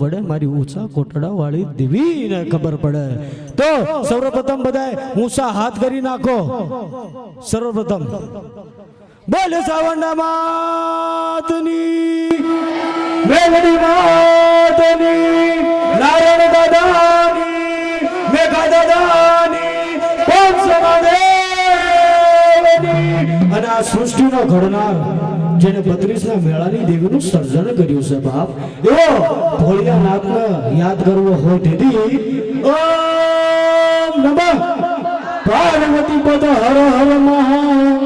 પડે મારી ઊંચા કોટડા વાળી દેવીને ખબર પડે. તો સર્વપ્રથમ બધાય ઊંચા હાથ કરી નાખો. સર્વપ્રથમ બોલે સાવંડા માતની, મેલડી માતની, નારાયણ દાદાની, મેઘા દાદાની, ઓમ સમાદેવની. અને આ સૃષ્ટિનો ઘડનાર જેને 32ના મેળાની દેવીનું સર્જન કર્યું છે બાપ, એવો ભોળિયાનાથને યાદ કરવો હોય તેથી ઓમ નમઃ પાર્વતી પદ હર હર મહાદેવ.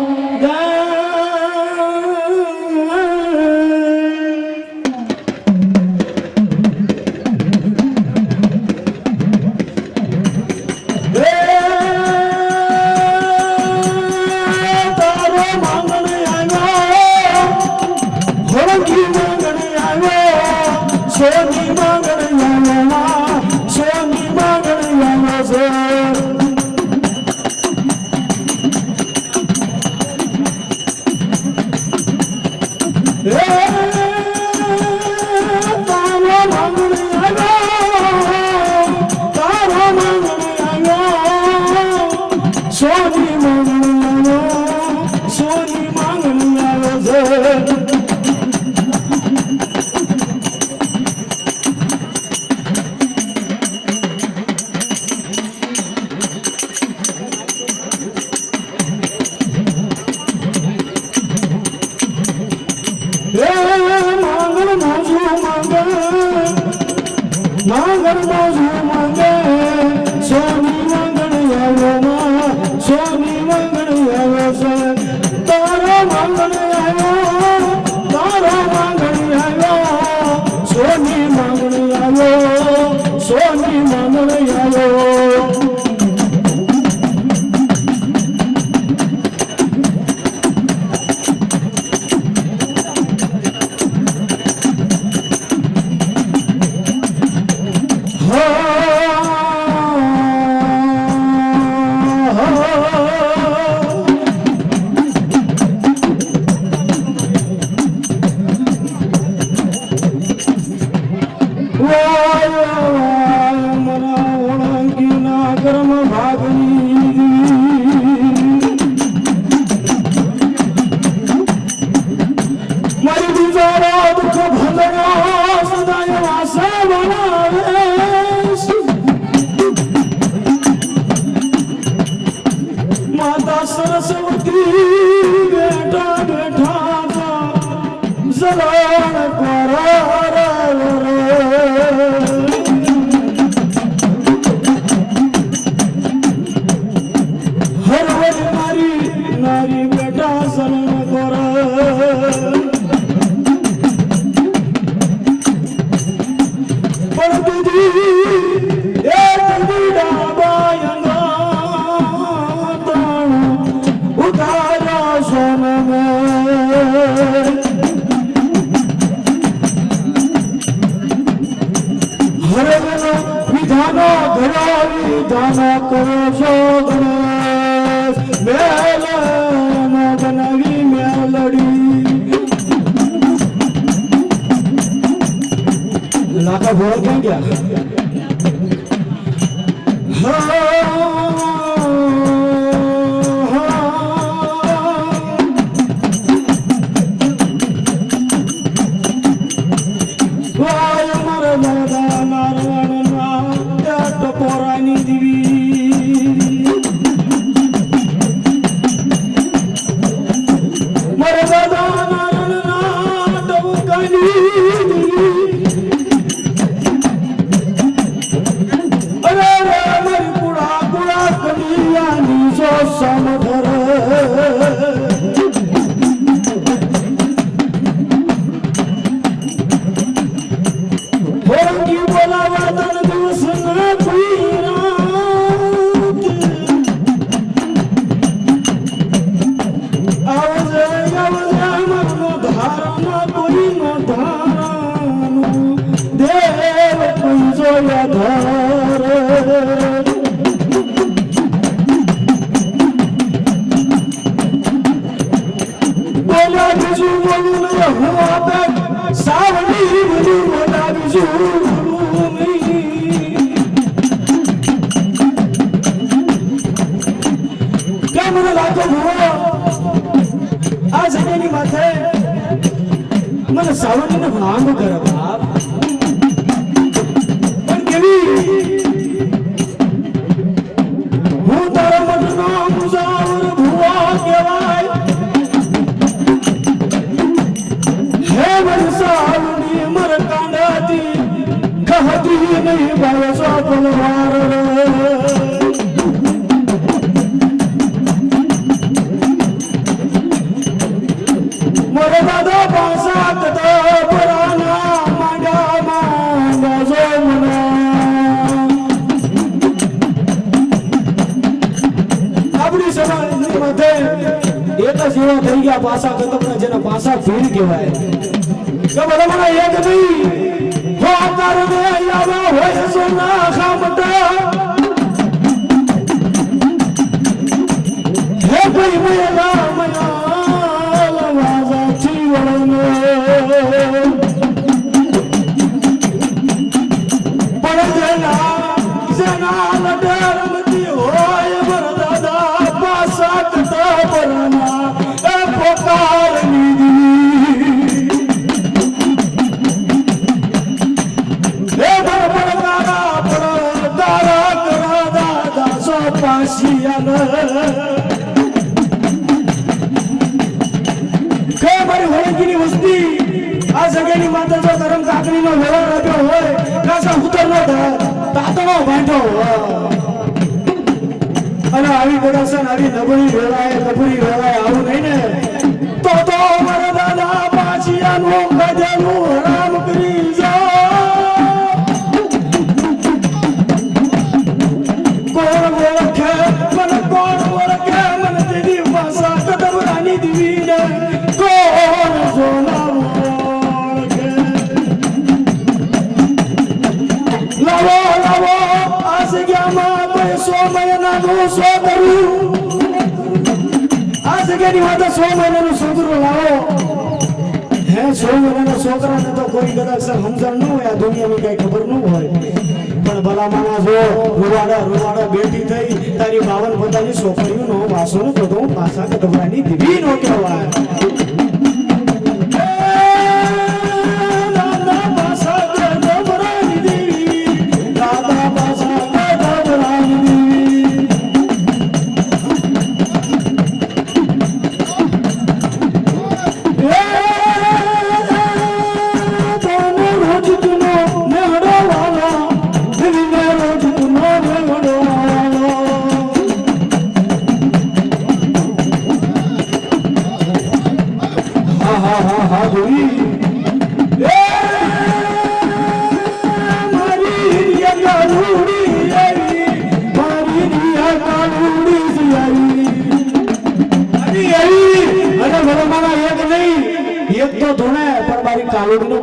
Kami મને સાવણીને માંગ કરે બાપ પણ કેવી હું તારા મઠનો મુસાફર ભુવા કહેવાય હે મને સાવણી મર કાંડાતી કહતી નહીં બાળસો પલવાર મોરે દાદા પાસા કદા પરાના માંગા માંગા જો મના આપણી સમાજની મધ્ય એક જ એવા થઈ ગયા પાસા કદમના જેના પાસા ફીર કહેવાય કે બધા મને એક નહીં હો કારણે આવા હોય સોના ખામટા હે કોઈ મેલા મના આ જગ્યાની માતા જો ધરમ કાકડીનો વ્યવહાર આપ્યો હોય કાસા ઉતરનો તાતણો બાંધ્યો હોય અને આવી ગોડાસન આવી નબળી વેળાએ આવું નહીં ને તો મારા દાદા પાછિયાનું ગજેનું હરામ કરી કોણ ઓળખે મને તેની ભાષા કદમરાની દીવીને કોણ સોના લાવો આ જગ્યામાં કોઈ 100 મહિનાનું છોકરું આ જગ્યાની માતા 100 મહિનાનું છોકરું લાવો હે 100 મહિનાના છોકરાને તો કોઈ કદાચ સમજણ ન હોય આ દુનિયાની કઈ ખબર ન હોય પણ ભલા માણસ જો રૂવાડા બેટી થઈ તારી 52 પોતાની છોકરીઓનો વાસો ન તો હું પાછા કદમરાની દીવી નો કહેવાય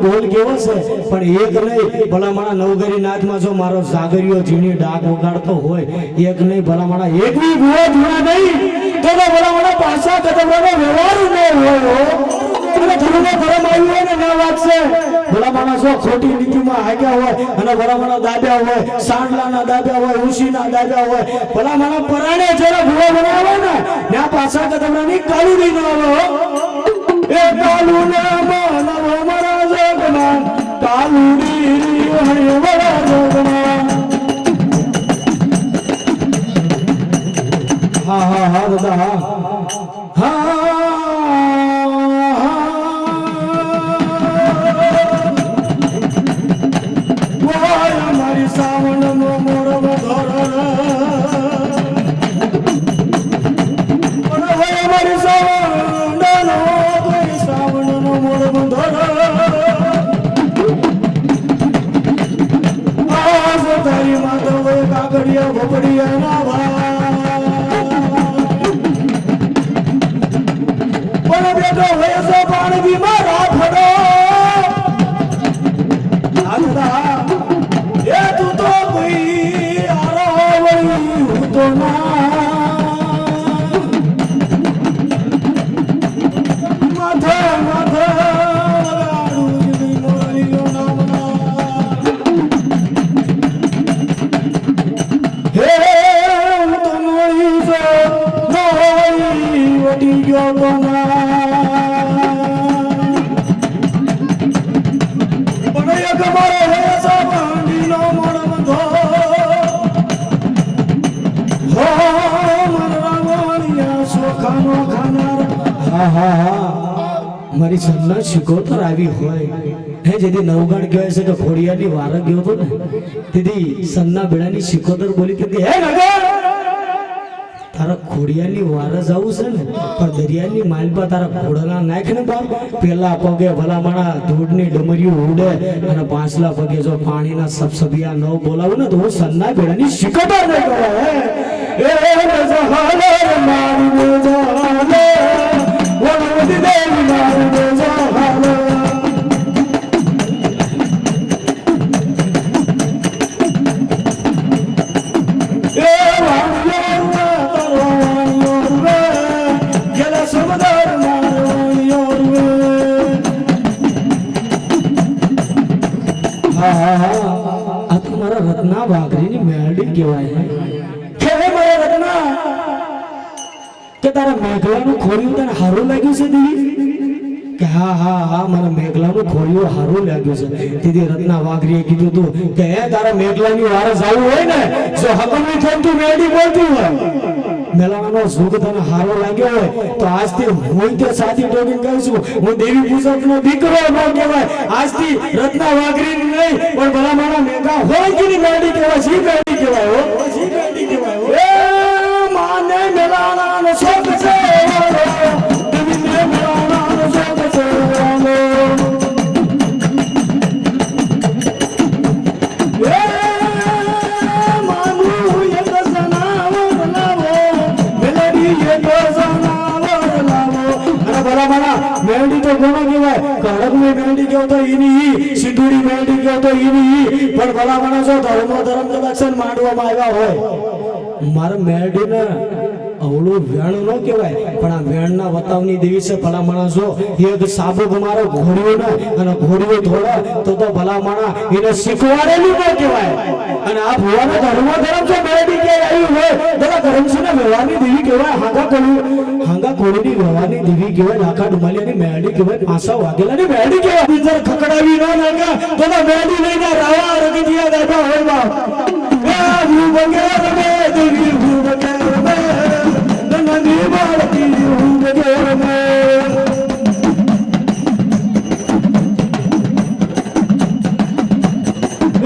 બોલ કેવો છે પણ એક નહીં ભલામણા નવગરી નાથમાં જો મારો જાગરિયો ઝીણી ડાક વગાડતો હોય એક નહીં ભલામણા એક બી ભૂવો ધૂણા નહીં તો ભલામણા પાછા કદમરાનો વ્યવહાર ન હોય અને ધર્મનો ધર્મ આવ્યું હોય ને ના વાત છે ભલામણા જો ખોટી નીતિમાં હાગ્યા હોય અને ભલામણા દાબ્યા હોય સાંડલાના દાબ્યા હોય ઉશીના દાબ્યા હોય ભલામણા પરાણે જ્યારે ભૂવો બનાવે ને ત્યાં પાછા કદમરાની કાળુડી ન આવે એ કાળુને માનવો મારા જગમાં કાળુડી હણી વડા જગમાં હા દાદા હા મારી સાવણ નો મોરમ ધોરણ મારી સાવણ નો મોરમ ધોરણ આજ તારી માધવ કાગડિયા ભપડિયા ના પણ બેટો હોય છે પાણી મારા ખડો એ તું તો કોઈ આરોવળી હું તો માથે હે હું તો મોળી જો વટી ગયો સન્ના શિકોતર આવી હોય હે જેથી નવગણ કહેવાય છે કે ખોડિયાની વાર ગયો હતો ને તેથી સન્ના બેડાની શિકોતર બોલી કે હે નગર તારા ખોડિયાની વાર જ આવું છે ને પણ દરિયાની માલપા તારા ઘોડાના નાખ ને બાપ પેલા પગે ભલામણા ધૂળની ડમરીઓ ઉડે અને પાછલા પગે જો પાણીના સબસબિયા ન બોલાવું ને તો હું સન્ના બેડાની શિકોતર નહીં કરાય એ જહાલે મારી જહાલે વણવદી દેવી મારી જહાલે આ તો મારા રત્ના વાઘરીની મેલડી કહેવાય કે મારા રત્ના કે તારા મેઘલાનું ખોળિયું તને હારું લાગ્યું છે દીદી કે હા હા હા મારા મેઘલાનું ખોળિયું હારું લાગ્યું છે દીદી રત્ના વાઘરીએ કીધું તું કે હે તારા મેઘલાની વારસ આવું હોય ને જો હકમની થઈને તું મેલડી બોલતી હોય મેલાનો સુખ તને હારો લાગ્યો હોય તો આજથી હું તે સાથી ટોકીને કહું છું હું દેવી પૂજકનો દીકરો ન કહેવાય આજથી રત્ના વાઘરી નહીં પણ ભલા મારા મેઘા હોય કે ની મેલડી કહેવાય જી મેલડી કહેવાય હો જી મેલડી કહેવાય એ માને મેલાનો શોખ છે દેવીને મેલાનો શોખ છે મેલડી તો કોનો કહેવાય કડકની મેલડી કહો તો ઈની સિંધુડી મેલડી કહો તો ઈની પણ ભલા માણસો ધર્મ દક્ષિણ માંડવામાં આવ્યા હોય મારા મેલડીને અવળું વેણ ન કહેવાય પણ આ વેણના વતાવની દેવી છે ભલા માણસો એક સાબુક મારો ઘોડ્યો ને અને ઘોડ્યો થોડા તો ભલા માણા એને શીખવાડેલું ન કહેવાય અને આ ભુવાનો ધર્મ જો મેલડી કે આવ્યું હોય તો ધર્મ છે ને વ્યવહારની દેવી કહેવાય હાંગા કોળીની વ્યવહારની દેવી કહેવાય આખા ડુમાલિયાની મેલડી કહેવાય પાસા વાગેલાની મેલડી કહેવાય બીજર ખકડાવી ન નાખા તો મેલડી લઈને રાવા રગિયા બેઠા હોય બાપ એ ભૂ વગેરે મે દેવી ભૂ વગેરે મે નની બાળકી ભૂ વગેરે મે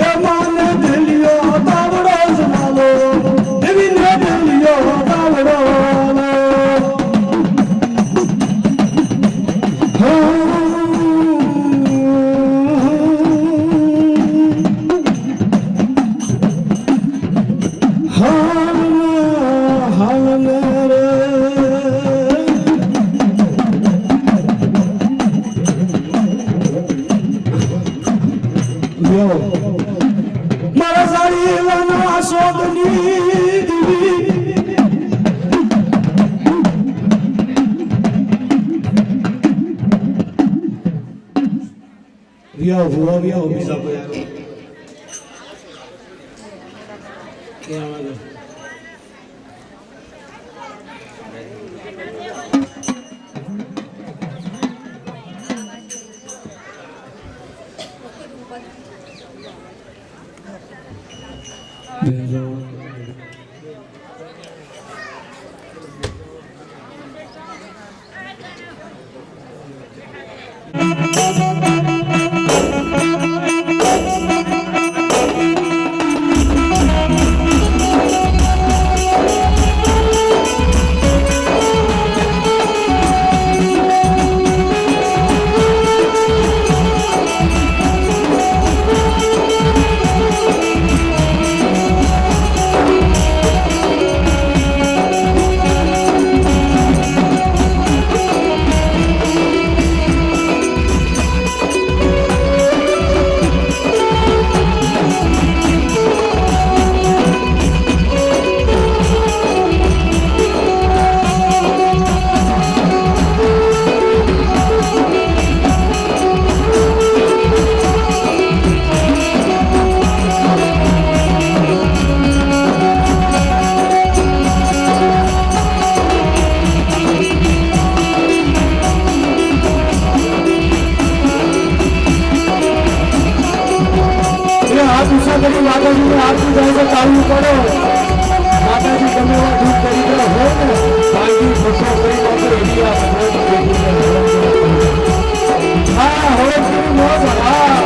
એ માને દિલિયો તાવડો જમાલો દેવી ને દિલિયો તાવડો મારા સારી વાના શોધની દીવી વ્યો બીજા કોઈ આવે કરી માતાજીને આરતી જાય છે ચાલુ કરો માતાજી તમે એવા દૂધ કરી દો હોય ને બાકી ફસો કરી નાખો એવી આ હોળકની મોજ હા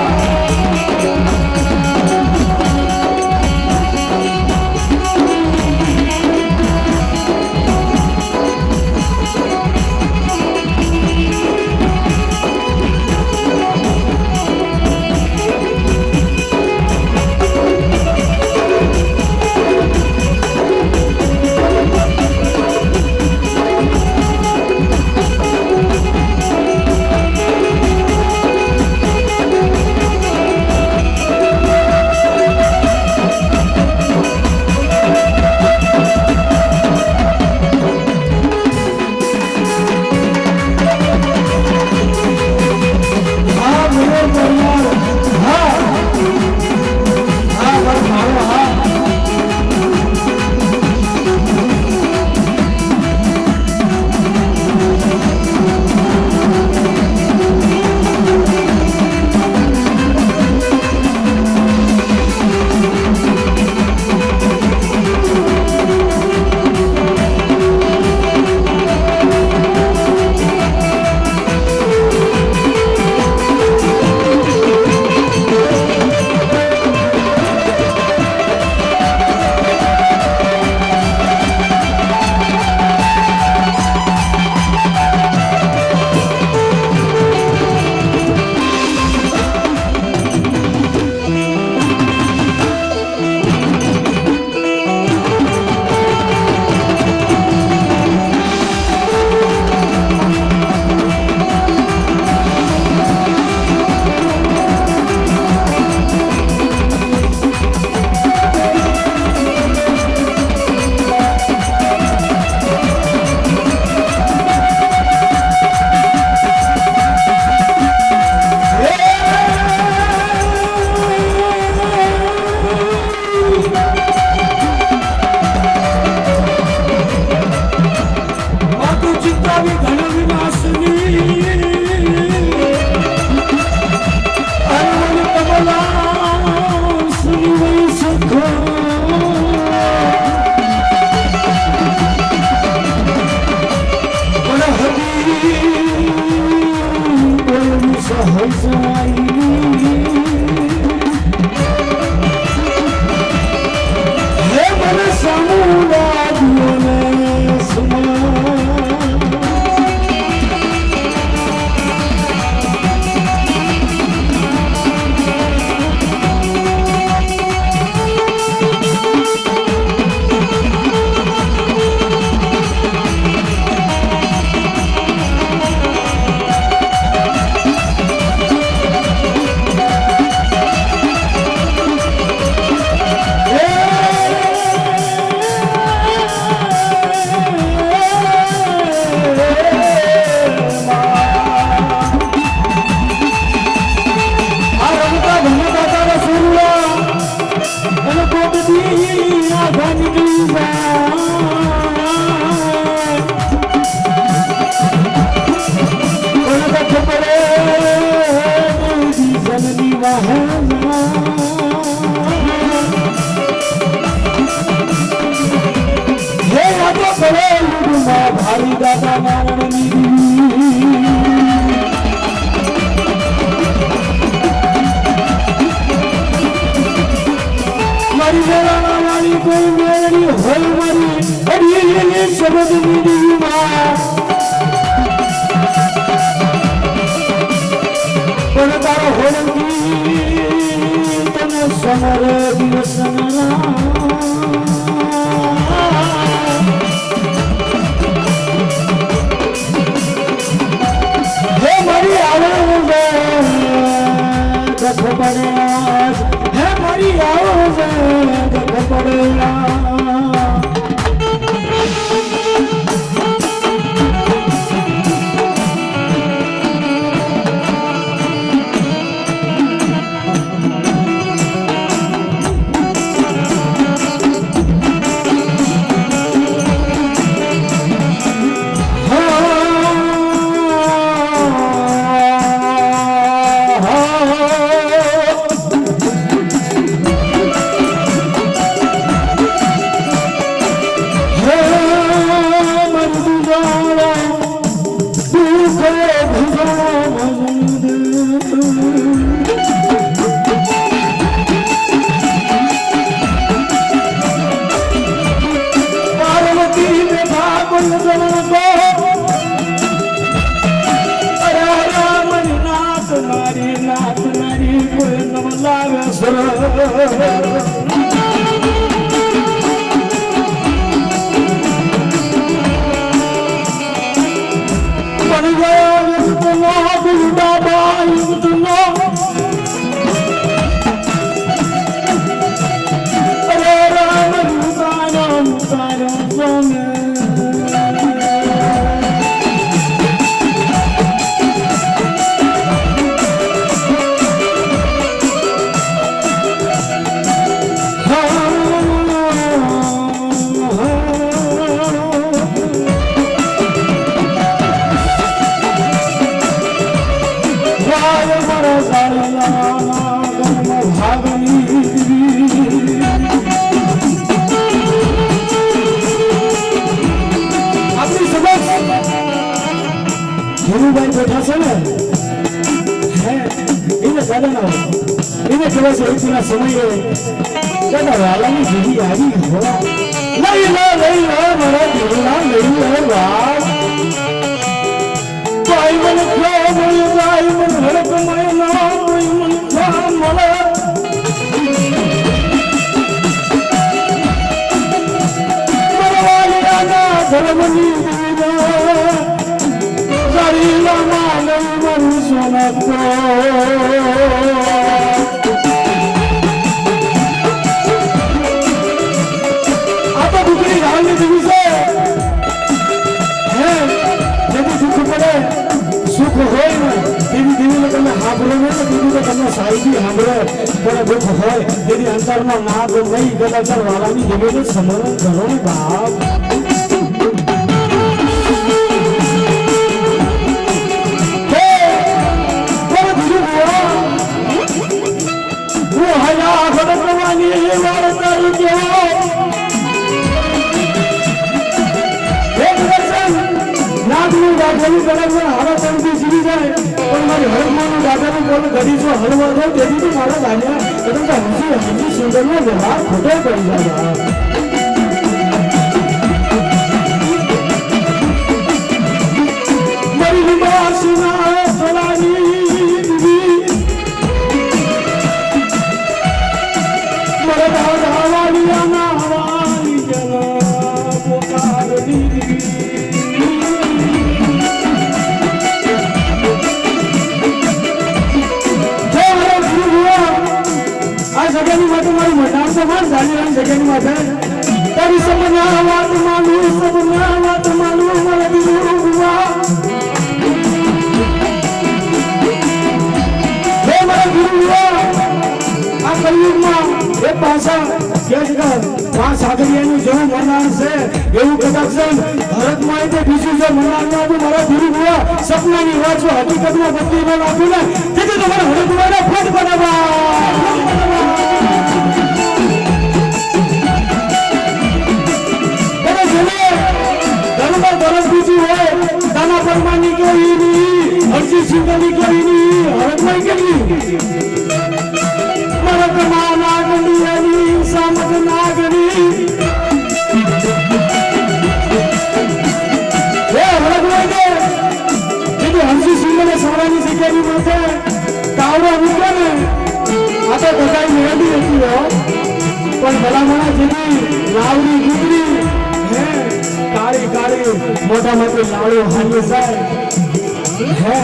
ભારી દાદા નારાયણ મારી વેળાના વાળી કોઈ મેળવી હોય મારી અડીએ શબ્દ નીડીમાં પણ તારો હોળંગી તને સમર દિવસના है मरी आओ पड़ेगा માણસ છે ને હે એને દાદા ના એને કેવા છે રીતિના સમયે દાદા વાલાની જીવી આવી હોવા લઈ લો મારા જીવના લઈ લો વાત ભાઈ મને ખા મળે ભાઈ મને હડક મળે ના ભાઈ મને ખા મળે મરવાલિયાના ધર્મની દીના શરીરના માનવ મરું સોનકો સુખ હોય ને તેવી દેવીને તમે સાંભળો ને તો દીદી તો તમને સાહેબી સાંભળે પણ દુઃખ હોય તેની અંતરમાં ના તો નહીં કદાચ વાલાની દેવીને સમરણ કરો ને બાપ હલવા દો તેથી મારા દાદા હજી સુંદરનો વ્યવહાર ખોટો પડી જાય મારી વિમાસના સલાની મારા દાદા વાલિયાના વાલી જના પોકારની જગ્યાની માટે મારું મટાણ સમાન જાણી જગ્યાની માટે તારી સમના વાત માનું સબના વાત માનું મારા દીકરો ગુવા હે મારા ગુરુવા આ કલયુગમાં એક ભાષા કે છે માં સાગરિયાનું જેવું મરનાર છે એવું કદાચ ભારતમાં તે બીજું જે મરનાર ના હતું મારા ગુરુવા સપનાની વાત જો હકીકતમાં બદલી ન નાખ્યું ને તેથી તમારા હરકુવાને ફોટ બનાવવા દાના પરમાની કેવી હરજી સિંગની કેવી હરકમાઈ કેવી મરકમા નાગની સામત નાગની હે હરકમાઈ દે દીદી હરજી સિંગને સારાની જગ્યાની માથે કાવડો મૂકે ને આ તો બધાઈ મેળવી હતી હો પણ ભલામણા જેવી લાવડી ગુજરી હે કાળી કાળી મોટા મોટી લાડો હાલી જાય હે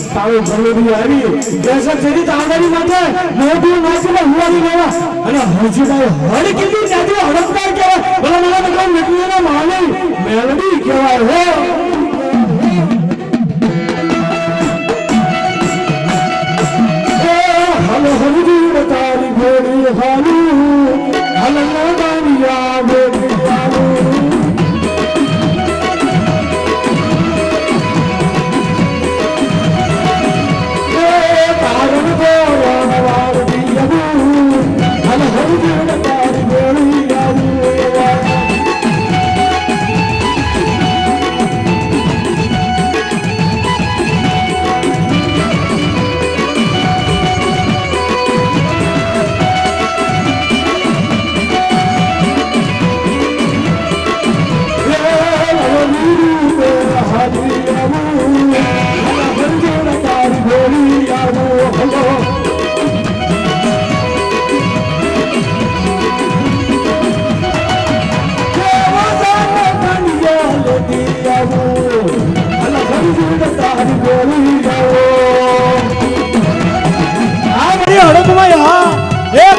તારો જલેબી આવી કેસર જેવી તાંડાની માથે મોઢું નાચીને હુવાડી લેવા અને હરજીભાઈ હળ કીધી ત્યાંથી હડકદાર કહેવાય ભલા મને તો મીઠીના માલી મેલડી કહેવાય હો હલો હરજી તારી ઘોડી હાલું હલો દાનિયા ઘોડી હાલું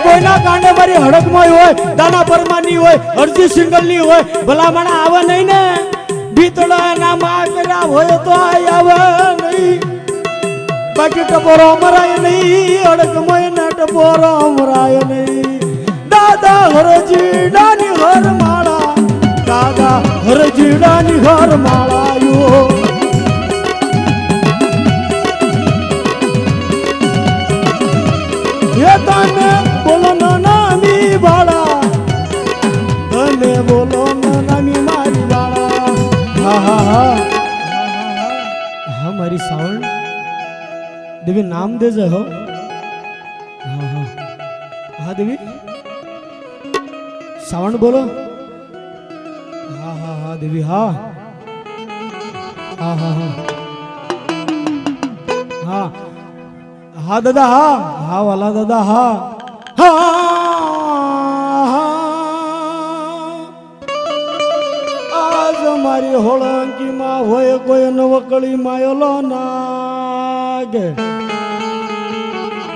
કોઈના કાંડે મારી હડકમાં હોય દાના પરમાની હોય અરજી સિંગલની હોય ભલામણ આવે નહીં ને ભીતળા ના માં કર્યા હોય તો આવે નહીં બાકી ટપોરો મરાય નહીં હડકમાં ના ટપોરો મરાય નહીં દાદા હરજીડાની હર માળા દાદા હરજીડાની હર માળાયો ये तने बोलो नामी बाड़ा तने बोलो नामी मारी बाड़ा हा हा हा हा मारी सावण નામ દેજે હો. હા હા હા દેવી શ્રાવણ બોલો. હા હા હા દેવી હા હા હા હા હા હા દાદા હા હા વાલા દાદા હા હા આજ મારી હોળંકી માં હોય કોઈ નવકળી માયલો નાગ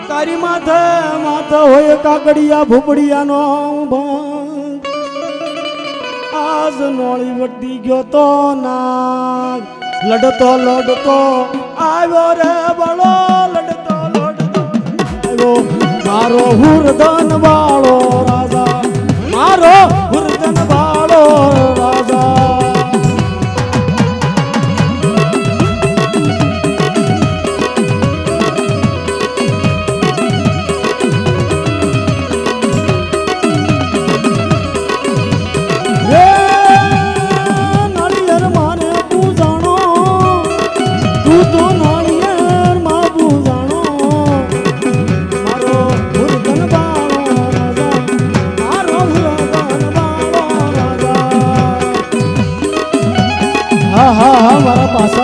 તારી માથે માથે હોય કાકડિયા ભૂપડિયાનો ભાંગ આજ નોળી વટી ગયો તો નાગ લડતો લડતો આવ્યો રે બળો લડતો લડતો આવ્યો મારો હુરદન વાળો રાજા મારો હુરદન વાળો રાજા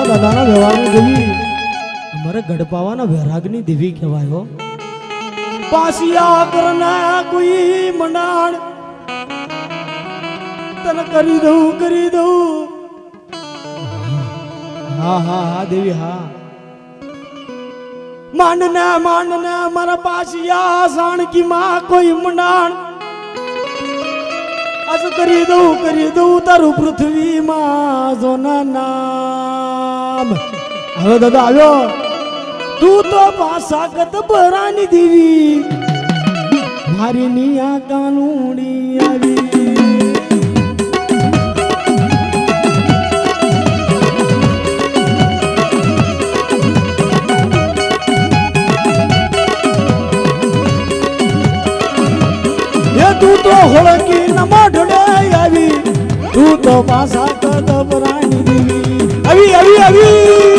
દાદાના વ્યવહારની દેવી અમારે ગઢપાવાના વૈરાગની દેવી કહેવાય. પાસિયા કરના કોઈ મંડાણ તને કરી દઉં. હા હા હા દેવી હા માંડને મારા પાસિયા સાણકી માં કોઈ મંડાણ આજ કરી દઉં તારું પૃથ્વીમાં જોના નામ. હવે દાદા આવ્યો તું તો પાસા કત બરાની દેવી મારી નિયા કાનુડી આવી. તું તો હોળકી ના મોઢડે આવી તું તો પાસા કદ બરાની દેવી આવી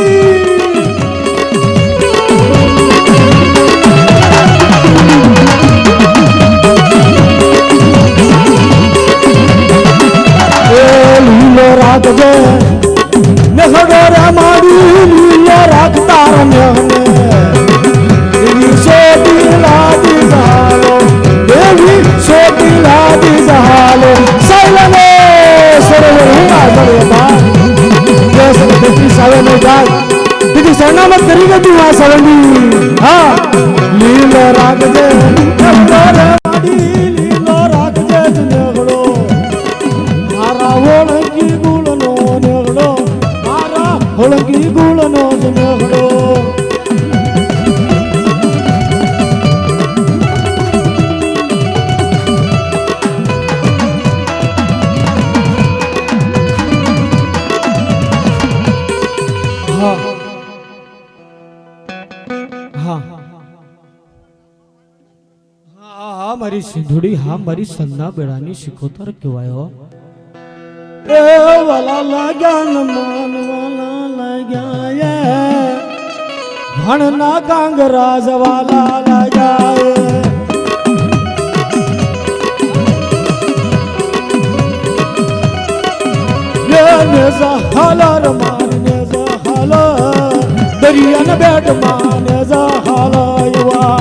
લીલો રાખજે નખડો રે મારી લીલો રાખતા રમ્યો દેવી સોટી લાદી જાલો દેવી સોટી લાદી જાલો સૈલને સરોવર હુંગા કરે બા જૈસે દેખી સાવે નો જાગ દીદી સનામત કરી ગઈ આ સવંડી હા લીલો રાખજે નખડો રે મારી લીલો રાખજે નખડો મારા હોળકી ગુળનો નખડો મારા હોળકી ગુળનો નખડો. મારી સિંધુડી હા મારી સંના બેડાની શિકોતર કહેવાયો. એ વાલા લાગ્યા ન માન વાલા લાગ્યા ભણના કાંગરાજ વાલા લાગ્યા ને હાલર મારને હાલ દરિયાના બેટ માને હાલ યુવા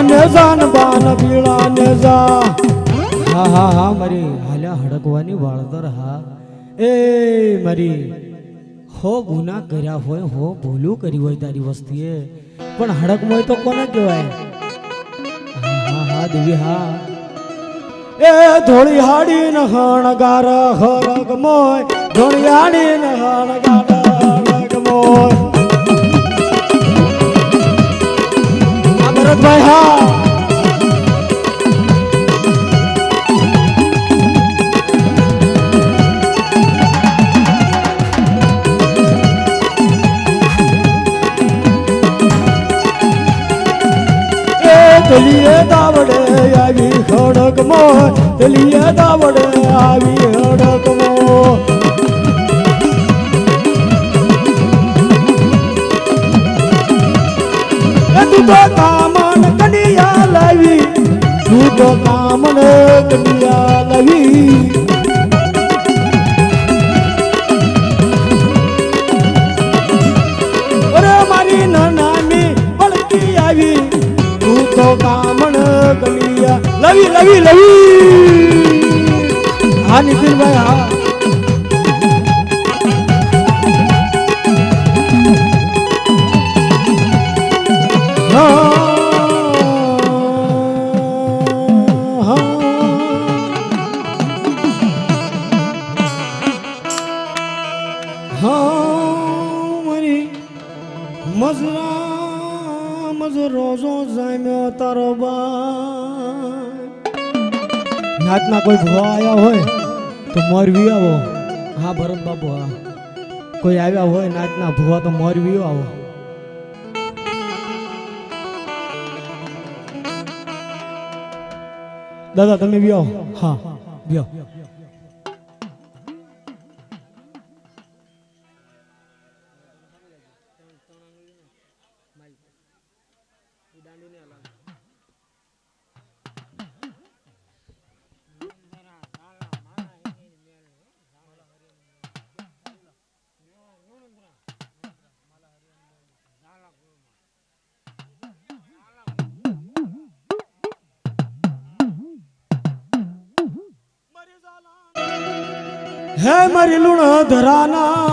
ને જાન બાન પીળા ને જા હા હા હા મારી હાલ્યા હડકવાની વાળતર હા એ મારી હો ગુના કર્યા હોય હો ભૂલું કર્યું હોય તારી વસ્તીએ પણ હડકમાં હોય તો કોને કહેવાય. હા હા દેવી હા એ ધોળી હાડી ન હણગાર હરગ મોય ધોળી હાડી ન હણગાર હરગ મોય ભરતભાઈ હા દાવડે આવી ખડકમો તેલીએ દાવડે આવી હડકમો તું તો કામન કનિયા લાવી તું તો કામન કનિયા લાવી અરે મારી નાની બળકી આવી તું તો કામન કનિયા લાવી લાવી લાવી હા નીતિનભાઈ હા રોજો જામ્યો તારો નાતના કોઈ ભૂવા આવ્યા હોય તો મોરવી આવો હા ભરત બાપુ હા કોઈ આવ્યા હોય નાતના ભૂવા તો મોરવી આવો દાદા તમે બી આવો હા બી આવો હે મારી લુણ ધરાના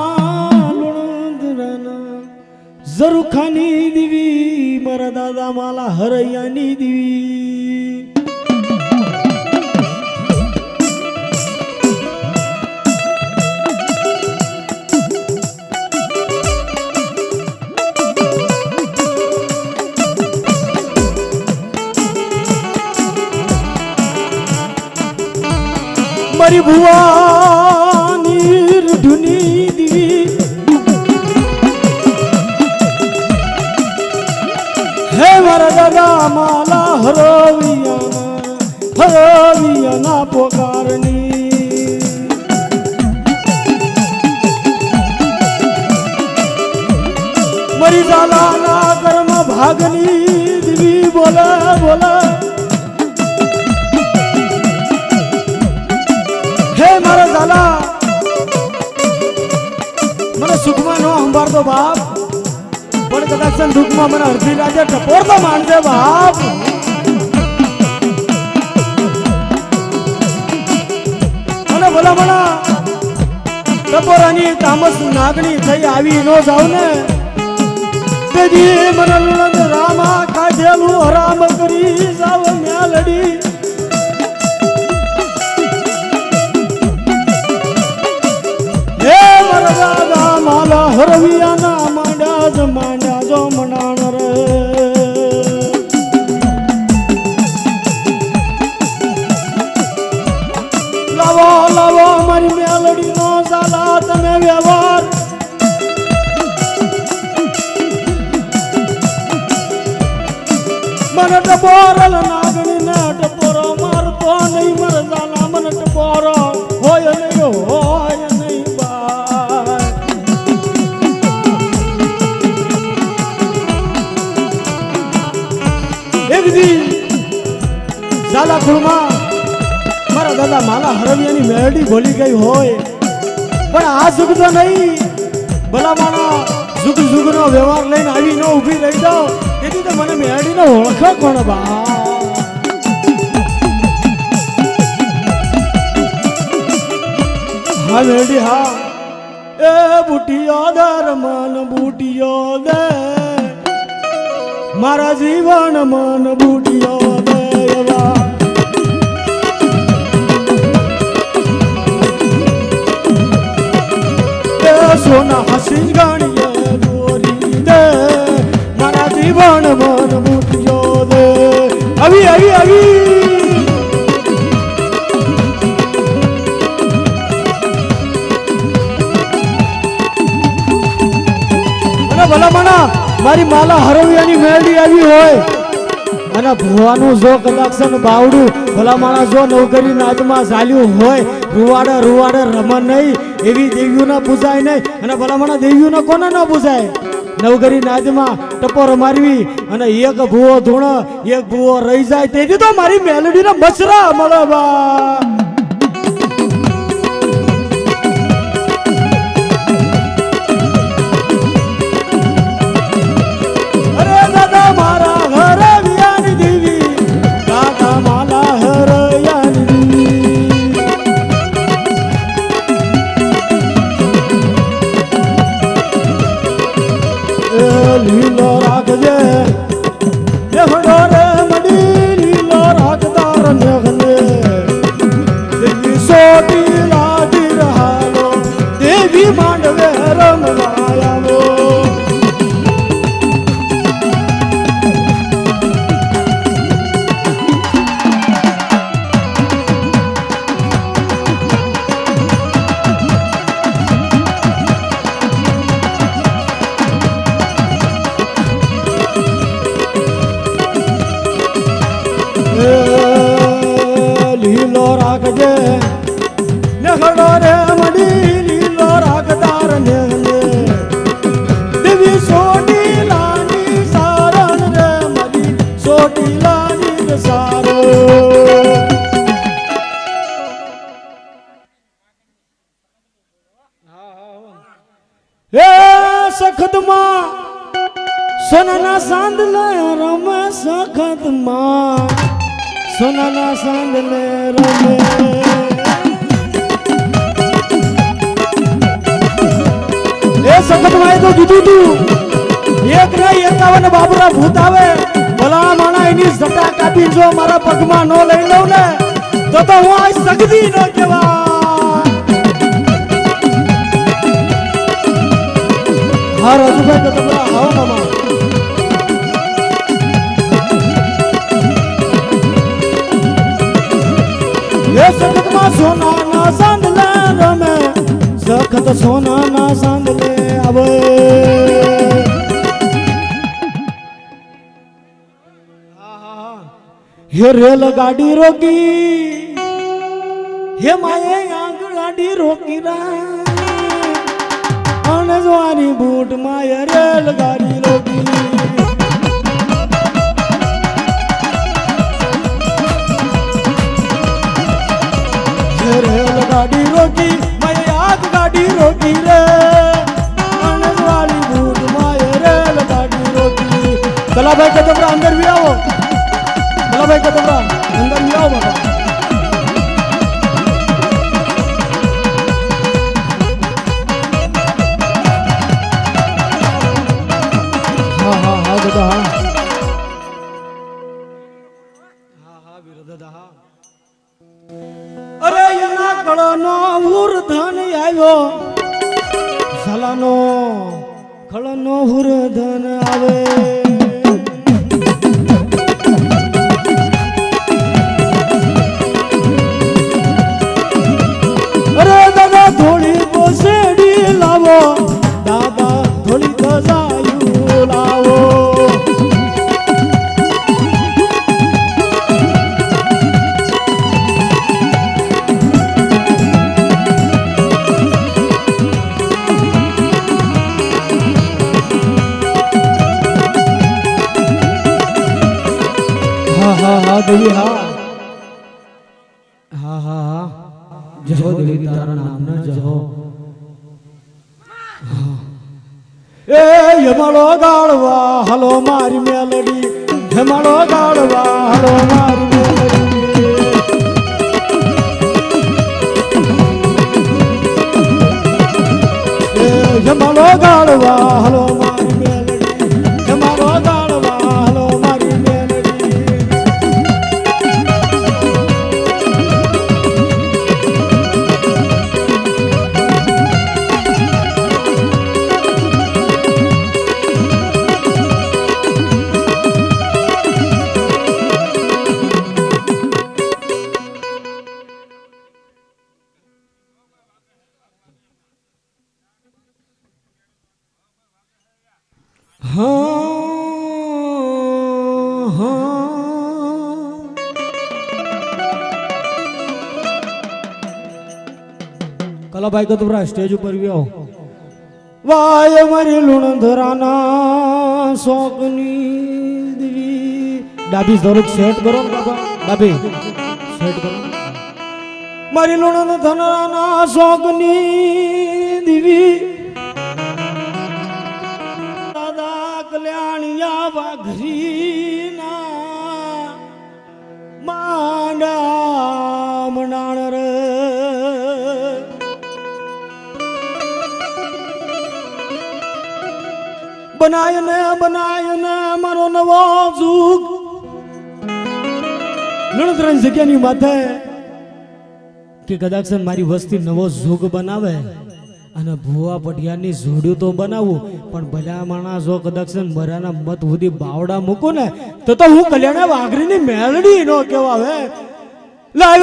ઝરુખાની દીવી મારા દાદા માલા હરૈયાની દીવી મારી ભુવાની ધુની દીવી હે મારા દાદા માલા હરવિયાના પોકારની મારી ઝાલાના કર્મ ભાગની દીવી બોલે બોલે હે મારા ઝાલા મને સુખમાં નો સંભાળતો બાપ પણ કદાચ દુઃખમાં મને અડધી રાતે ટપોરતો માનજે બાપ અને ભલા ભલા ટપોરાની તામસ નાગણી થઈ આવી નો જાવ ને તેજી મને લુણંદ રામા કાઢેલું હરામ કરી જાવ મેલડી માલા હરવિયાના માંડ્યા જો મનાણ રે લાવો લાવો મારી મેલડી નો ઝાલા તમે વ્યવહાર મને ટપોરલ નાગણી ને ટપોરો મારતો નહીં મર ઝાલા મને ટપોરો હોય નહીં હોય નહીં ઝાલા ખુણમાં મારા દાદા માલા હરવિયાની મેરડી બોલી ગઈ હોય પણ આ જુગ તો નહીં ભલા માણા જુગ જુગનો વ્યવહાર લઈને આવી ન ઊભી રહી જાઓ તેથી તો મને મેરડીનો ઓળખો કોણ બા હા મેરડી હા એ બુટિયો દર મન બુટિયો દે મારા જીવન મન બુટિયો દેવા સોના હસી ગણીએ દોરી દે મારા જીવન મન બુટિયો દે આવી આવી આવી અને ભલા મણા મારી માલા હરવિયાની મેરડી આવી હોય અને ભુવાનું જો કદાચ છે ને બાવડું ભલા માણસ જો નવકરી નાદમાં ઝાલ્યું હોય રૂવાડે રૂવાડે રમણ નહીં એવી દેવીઓના પૂજાય નહીં અને ભલા માણસ દેવીઓના કોને ન પૂજાય નવકરી નાદમાં ટપોર મારવી અને એક ભૂવો ધૂણ એક ભૂવો રહી જાય તેથી તો મારી મેલડીના મચરા મળે બા લીલો રાખજે નેહડો રે મડી લીલો રાખદાર નેહને દેવી સોટી લાજી રહાલો દેવી માંડવે રમવાયાવો લીલો રાખજે નેહડો રે મડી લીલો રાખદાર નેહને દેવી સોટી લાની સારણ રે મડી સોટી લાની સારો એ સખતમાં સોનાના સાંદલે રમે સખતમાં સોનાના સાંદલે રમે એ સખતમાં એ તો કીધું તું એક નહીં 51 બાબુરા ભૂત આવે ભલા માણા એની જટા કાપી જો મારા પગમાં નો લઈ લઉં ને તો હું આ સગદી ન કહેવા હા રાજુભાઈ તો તમે આવો મામા એ સખતમાં સોનાના સાંદલે રમે સખત સોનાના સાંદલે આવે હે રેલ ગાડી રોકી હે માએ આંગ ગાડી રોકી રા અણજવાની બૂટ માએ રેલ ગાડી રોકી રેલ ગાડી રોકી મેં આગ ગાડી રોકી રે અણજવાળી બૂટ માએ રેલ ગાડી રોકી કલાભાઈ કદમરા અંદર भी આવો કલાભાઈ કદમરા અંદર भी આવો બાબા હા હા હા દાદા હા વિરોધ દાદા હા અરે એના કળનો હુરધન આવ્યો ઝાલાનો કળનો હુરધન આવે અરે દાદા થોડી પોસેડી લાવો દાદા થોડી ધજાયું લાવો હા દેવી હા હા હા હા જહો દેવી તારા નામના જહો એ યમળો ગાળવા હલો મારી મેલડી યમળો ગાળવા હલો મારી મેલડી એ યમળો ગાળવા હલો મારી મેલડી યમળો ગાળવા હલો મારી મેલડી હા હા કલાભાઈ કતબરા સ્ટેજ ઉપર વ્યો વાય મારી લુણધરાના શોકની દેવી ડાબી જરૂર સેટ કરો ને બાબા ડાબી સેટ કરો મારી લુણધરાના શોકની દેવી દાદા કલ્યાણિયા વાઘરીના માંડા મણાણ રે બનાય ને મારો નવો જુગ નણત્રણ જગ્યાની માથે કે કદાચ મારી વસ્તી નવો જુગ બનાવે અને ભુવા પટિયાની જોડ્યું તો બનાવું પણ ભલા માણસ જો કદાચ મરાના મત સુધી બાવડા મૂકું ને તો હું કલ્યાણા વાઘરીની મેલડી નો કેવા હે લાવ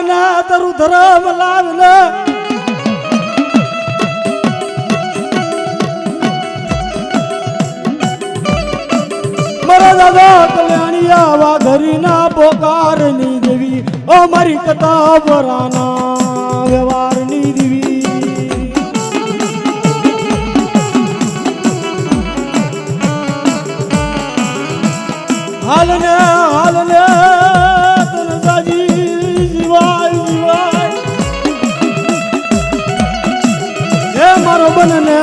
ને તારું ધરમ લાવ ને મારા દાદા કલ્યાણિયા વાઘરીના પોકારની દેવી ઓ મારી કતાબરાના વ્યવહારની દેવી હાલ ને તનસાજી જીવાય હે મારો બનને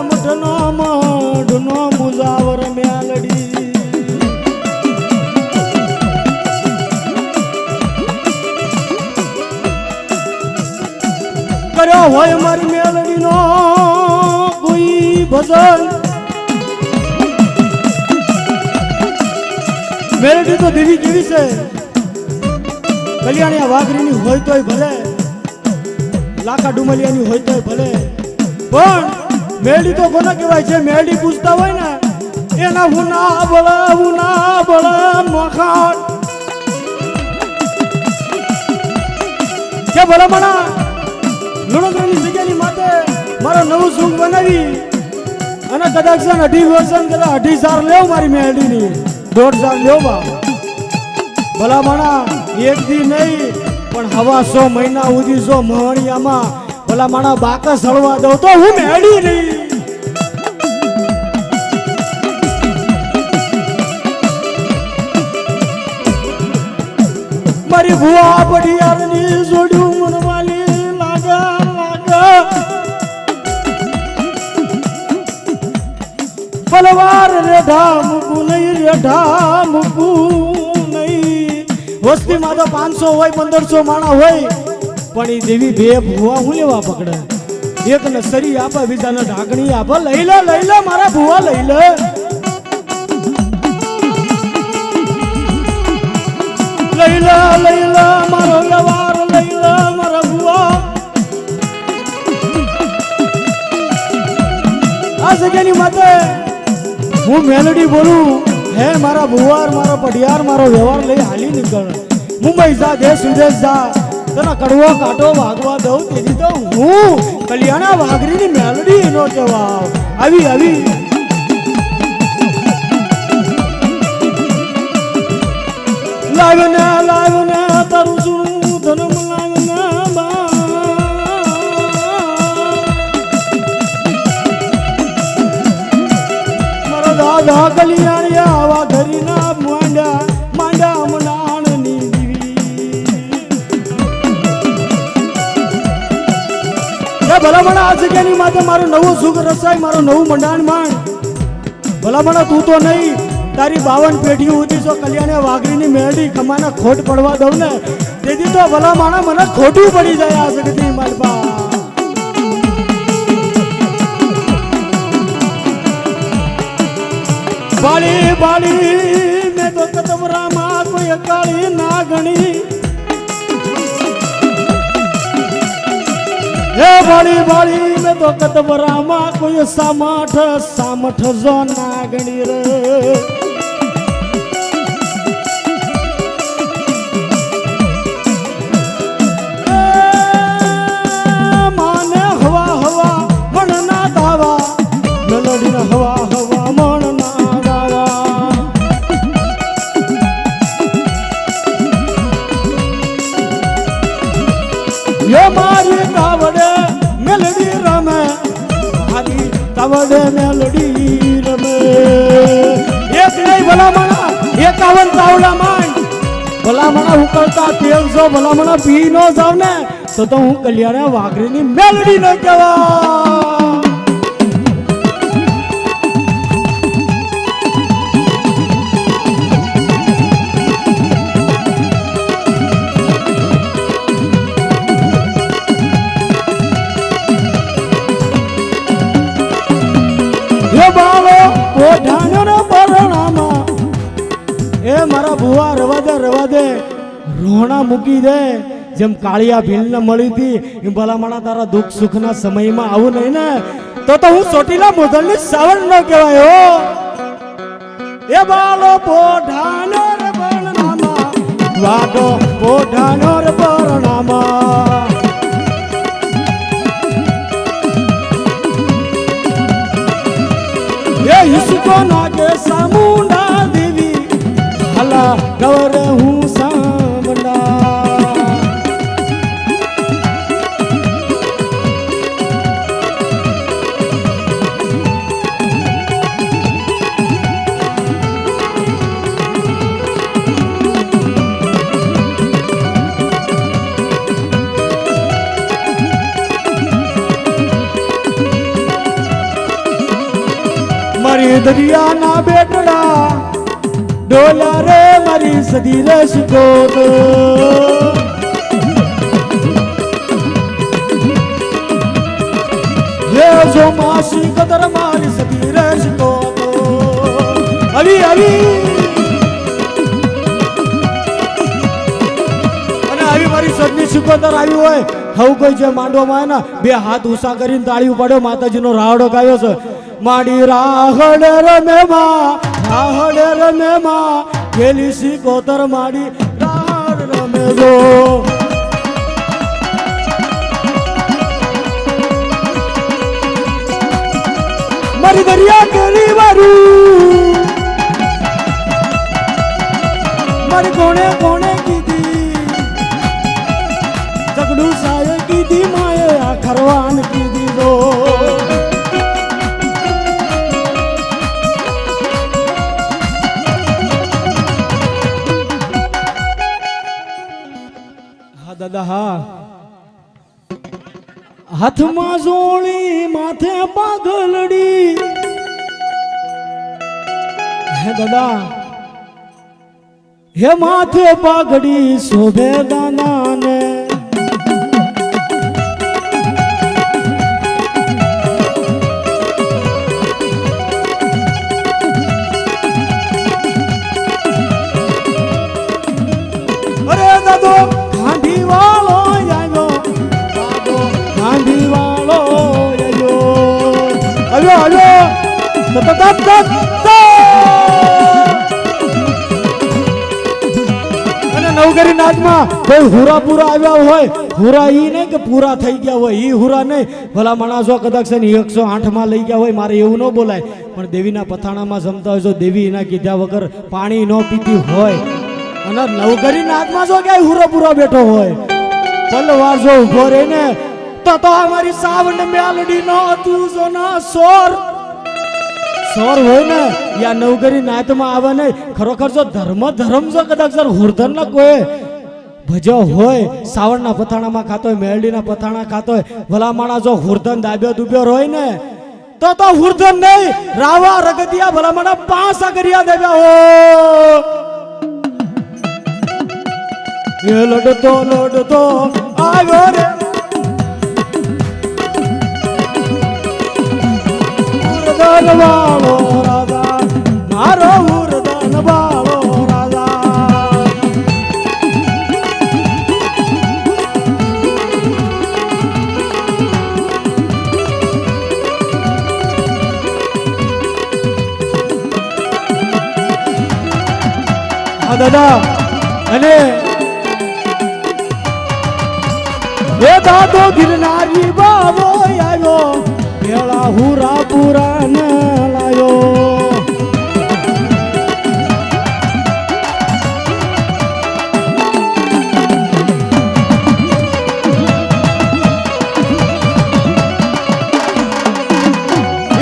મઢનો મુજાવર મેલડી કર્યો હોય મારી મેલડીનો કોઈ ભજન મેલડી તો દેવી કેવી છે કલ્યાણિયા વાઘરીની હોય તોય ભલે લાખા ડુમલિયાની હોય તોય ભલે પણ મેલડી તો કોને કહેવાય છે મેલડી પૂછતા હોય ને એના હુના બળ મખાણ કે ભલા મણા લુણોદરાની જગ્યાની માથે મારો નવું સુખ બનાવી અને કદાચ 2.5 વર્ષ કદાચ 2.5 લેવ મારી મેલડીની 1.5 લેવ બા ભલા માણા એક દી નહીં પણ હવા 100 મહિના સુધી જો મહણિયામાં ભલા માણા બાકસ હળવા દઉં તો હું મેળી નહીં મારી ભુવા પડિયારની જોડ્યું મનવાલી લાગા પલવાર રેઢા મૂકું નહીં વસ્તીમાં તો 500 હોય 1500 માણા હોય પણ એ દેવી બે ભુવા હું લેવા પકડે એક ને સરી આપે બીજાને ઢાંકણી આપે લઈ લે મારા ભુવા લઈ લે મારો વ્યવહાર લઈ લે મારા ભુવા આ જગ્યાની માથે હું મેલડી બોલું હે મારા ભુવાર મારો પઢિયાર મારો વ્યવહાર લઈ હાલી નીકળ મુંબઈ જા દેશ વિદેશ જા તને કડવો કાંટો વાગવા દઉં તેથી તો હું કલ્યાણા વાઘરીની મેલડી નો કહેવા આવી લાવને તારું સુણું ધનમ લાવને મારો દાદા કલ્યાણિયા વાઘરીના માંડા મનાણની ભલામણ આ જગ્યાની માથે મારું નવું સુખ રસાય મારું નવું મંડાણ માંડ ભલામણ તું તો નહીં તારી 52 પેઢી સુધી જો કલ્યાણે વાઘરીની મેળડી ખમાને ખોટ પડવા દઉં ને તેથી તો ભલામણ મને ખોટું પડી જાય આ જગતની માલપા બાળી મેં તો કતવરામાં કોઈ કાળી ના ગણી હે બાળી મેં તો કતવરામાં કોઈ સામઠ જો ના ગણી રે માને હવા મણ ના દાવા મેલડીને હવા મણ ના દાવા યો મારી કાવડ તાવડે મેલડી રમે એક નહીં ભલામણા 51 તાવડા માંડ ભલામણા ઉકળતા તેલ જો ભલામણા પી નો જાવ ને તો હું કલ્યાણા વાઘરીની મેલડી ન કહેવા બાળો ઓઢાણ્યો ને પરણામાં એ મારા ભુવા રવા દે રોણા મૂકી દે જેમ કાળિયા ભીલને મળી હતી એમ ભલામણા તારા દુઃખ સુખના સમયમાં આવું નહીં ને તો હું ચોટીલા મોધલની સાવણ ન કહેવાય હો એ બાળો ઓઢાણ્યો ને પરણામાં વાડો ઓઢાણ્યો ને પરણામાં ये इसको नागे सामुंडा देवी हला गौर हूँ सामंडा મારી દરિયા ના બેટડા ડોલા રે મારી સદી રે શિકોત ये जो मासी कदर मारी सदी रे શિકોત આવી અને આવી મારી સદની શિકોતર આવી હોય હવ કોઈ જે માંડવામાં ને બે હાથ ઊંચા કરીને તાળી ઉપાડ્યો માતાજીનો રાવડો ગાયો છે માડી રાહડ રમે માં કેલી શિકોતર માડી રાહડ રમે જો મારી દરિયા કેરી વારું મારી કોણે કીધી જગડું સાયે કીધી માએ આ ખરવાન કીધી જો દાદા હા હાથમાં જોડી માથે પાઘલડી હે દાદા હે માથે પાઘડી શોભે દાના ને અરે દાદો અને નવગરી નાચમાં કોઈ હુરા પૂરા આવ્યા હોય હુરા ઈ નહીં કે પૂરા થઈ ગયા હોય ઈ હુરા નહીં ભલા માણસો કદાચ છે ને 108 માં લઈ ગયા હોય મારે એવું ન બોલાય પણ દેવીના પથાણામાં જમતા હોય જો દેવી એના કીધા વગર પાણી ન પીતી હોય અને નવગરી નાચમાં જો ક્યાંય હુરો પૂરો બેઠો હોય પલવાર જો ઉભો રહે ને તો અમારી સાવણ મેલડી નો હતું જો ના સોર હોય ને યા નવગરી નાતમાં આવે ને ખરોખર જો ધર્મ જો કદાચ સર હુરધન ના કોઈ ભજો હોય સાવણના પથાણામાં ખાતો હોય મેલડીના પથાણા ખાતો હોય ભલા માણા જો હુરધન દાબ્યો દુબ્યો હોય ને તો હુરધન નહીં રાવા રગતિયા ભલા માણા 5 આગરિયા દેવ્યા હો એ લડતો આવ્યો રે ઉરદન વાળો રાજા મારો ઉરદન વાળો રાજા હા દાદા અને એ દાદો ગિરનારી બાબો આવ્યો પેલા હુરા પુરા ન લાયો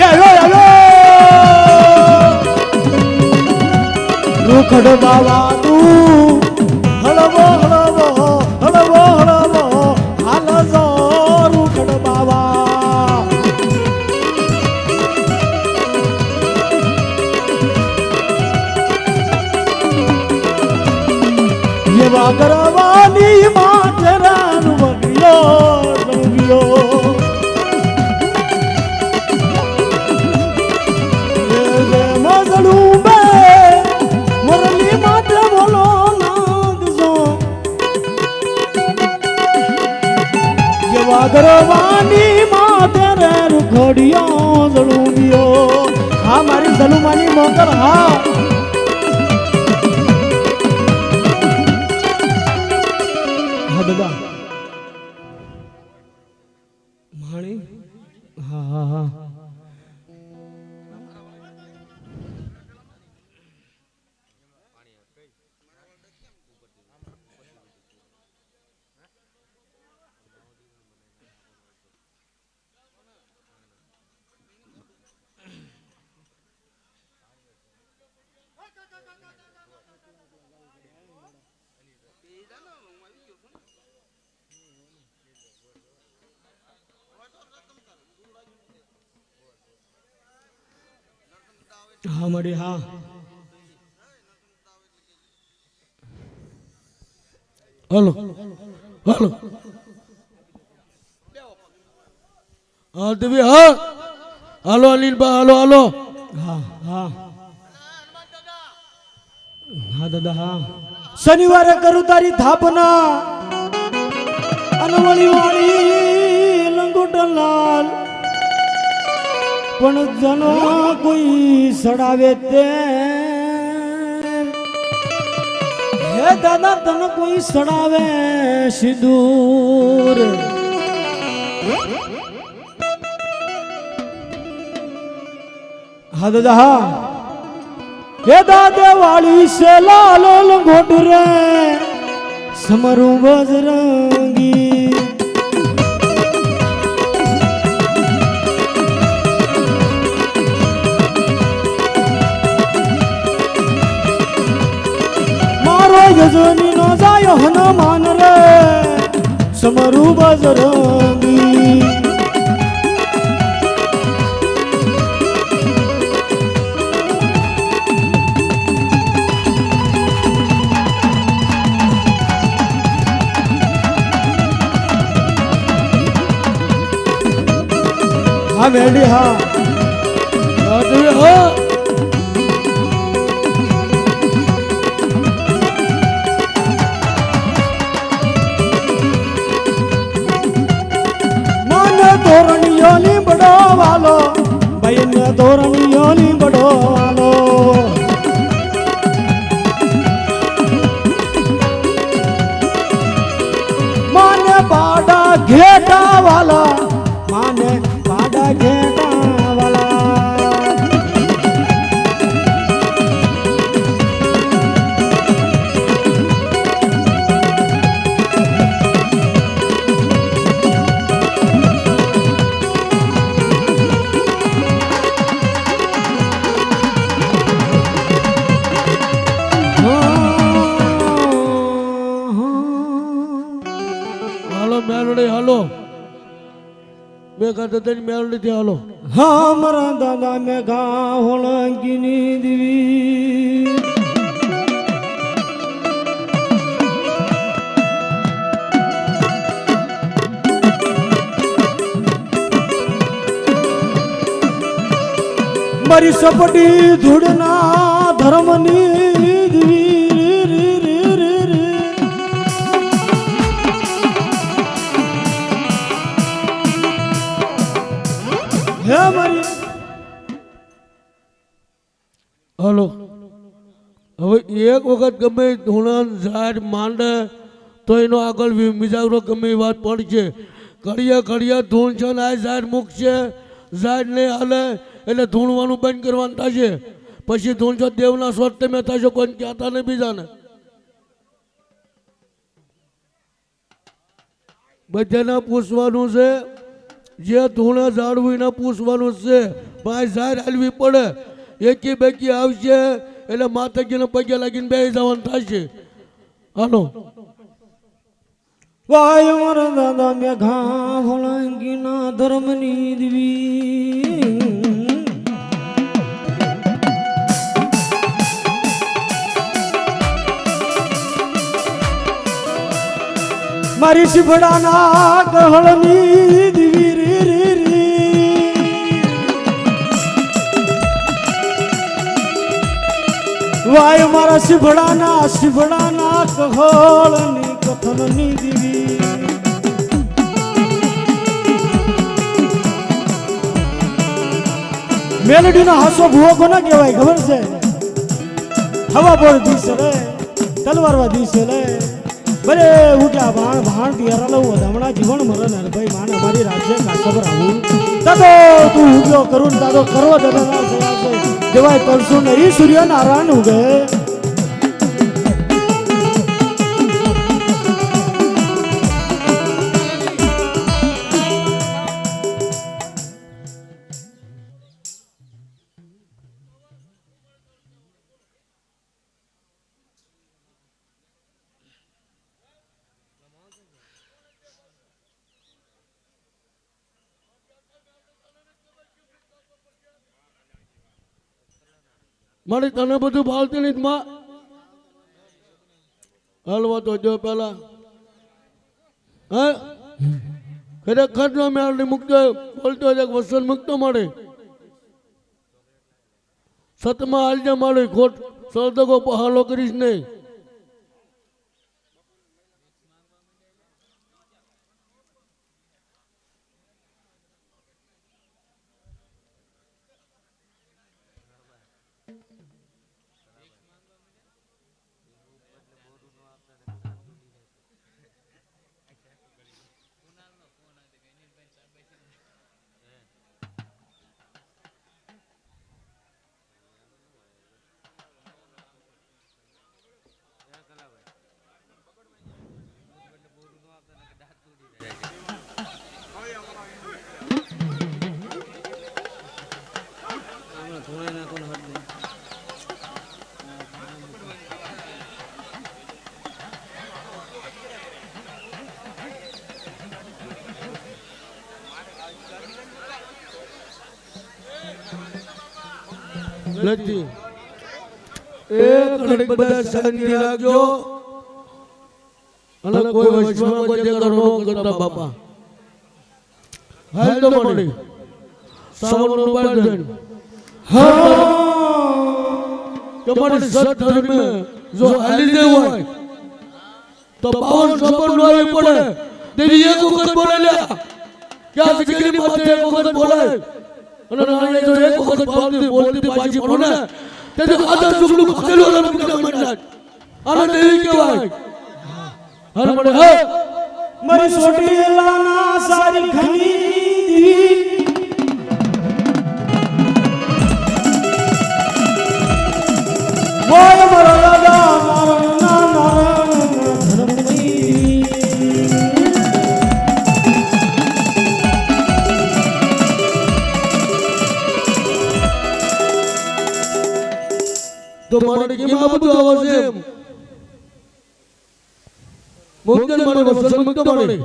એ રૂખડ બાવા તું હળવો હળવો હળવો હળવો હાલ જો રૂખડ બાવા એવા કરવાની માટે રાન વગ્યો ગરવાની માથે રે રૂખડિયો જળુમિયો હા મારી જલુમાની મોકલ હા હા દાદા માણી હા હા હા હા મળી હા હલો હલો હા દેવી હા હાલો અનિલબા હાલો હાલો હા હા હા દાદા હા શનિવારે કરું તારી થાપના અનવળી વાળી લંગોટલાલ પણ જનો કોઈ સડાવે તે હે દાદા તને કોઈ સડાવે સિંદૂર હા દાદા હા હે દાદા વાળી છે લાલ લંગોટ રે સમરું બજરંગી ગજની નો જાય હનુમાન રે સમરું બજરંગી હા મેડી હા હા ધોરણીયો લીંબડો વાલો ભાઈ ને ધોરણીયો લીંબડો વાલો માને પાડા ઘેટા વાલા માને પાડા ઘેટા વાલા મેલડી હાલો મેઘા દાદાની મેલડી થી હાલો હા મારા દાદા મેઘા હોળંગીની દેવી મારી સપટી ધૂળના ધર્મની દેવી હલો હવે એક વખત ગમે ધૂણા ઝાડ માંડે તો એનો આગળ મિજાગરો ગમે વાત પડશે ઘડિયા ધૂણ છે ને આ ઝાડ મૂકશે ઝાડ નહીં હાલે એટલે ધૂણવાનું બંધ કરવાનું થશે પછી ધૂણ છો દેવના સ્વર તમે થશો કોઈ કહેતા નહીં બીજાને બધાને પૂછવાનું છે જે ધૂણે ઝાડવું એને પૂછવાનું છે ભાઈ ઝાડ હાલવી પડે એકી બેકી આવશે એટલે માતાજીને પગે લાગીને બેસી જવાનું થશે. હાલો. વાય મારા દાદા મેઘા ભોળંગીના ધર્મની દેવી મારી શિફડાના ગહળની દેવી રે રે રે વાય મારા શિફડાના ગહળની કથનની દેવી મેલડીનો હાસો ભૂવો કોને કહેવાય ખબર છે? હવા પર દીસે રે તલવારવા દીસે રે ભલે ઉઠ્યા ભાણ તિયારા લઉં હમણાં જીવન મરણ ભાઈ માને અમારી રાજ્ય કાસબર આવું દાદો તું ઉગ્યો કરું દાદો કરવો દાદા દેવાય તલસું નહીં સૂર્યનારાયણ ઉગે મારી તને બધું ભાવતી નહીં માં હલવા તો જો પેલા હે ખરેખર નો મેળવી મુક્તો બોલતો એક વસન મુક્તો મળે સતમાં હાલજે મળે ખોટ સૌદકો પહાલો કરીશ નહીં. નથી એક ઘડી બધા શાંતિ રાખજો અને કોઈ વૈષ્ણવ કોઈ જગર નો કરતા બાપા હાલ તો મળી સાવણ નો બાંધન હા તમારી સત ધર્મ જો હાલી દેવું હોય તો 52 સપન નો આવી પડે તેની એક વખત બોલાલ્યા ક્યાં જગ્યાની માથે એક વખત બોલાય અને નાણે જો એક વખત બોલતી પાછી પડો ને તેથી આદર સુખનું ખાતેલું રમકડા મંડળ આને દેવી કહેવાય. હર મળે હે મારી સોટી લાના સારી ખની બોય મારા દાદા તો મારે કેમાં બધું આવશે મુક્તન મારે વસન મુક્ત મળે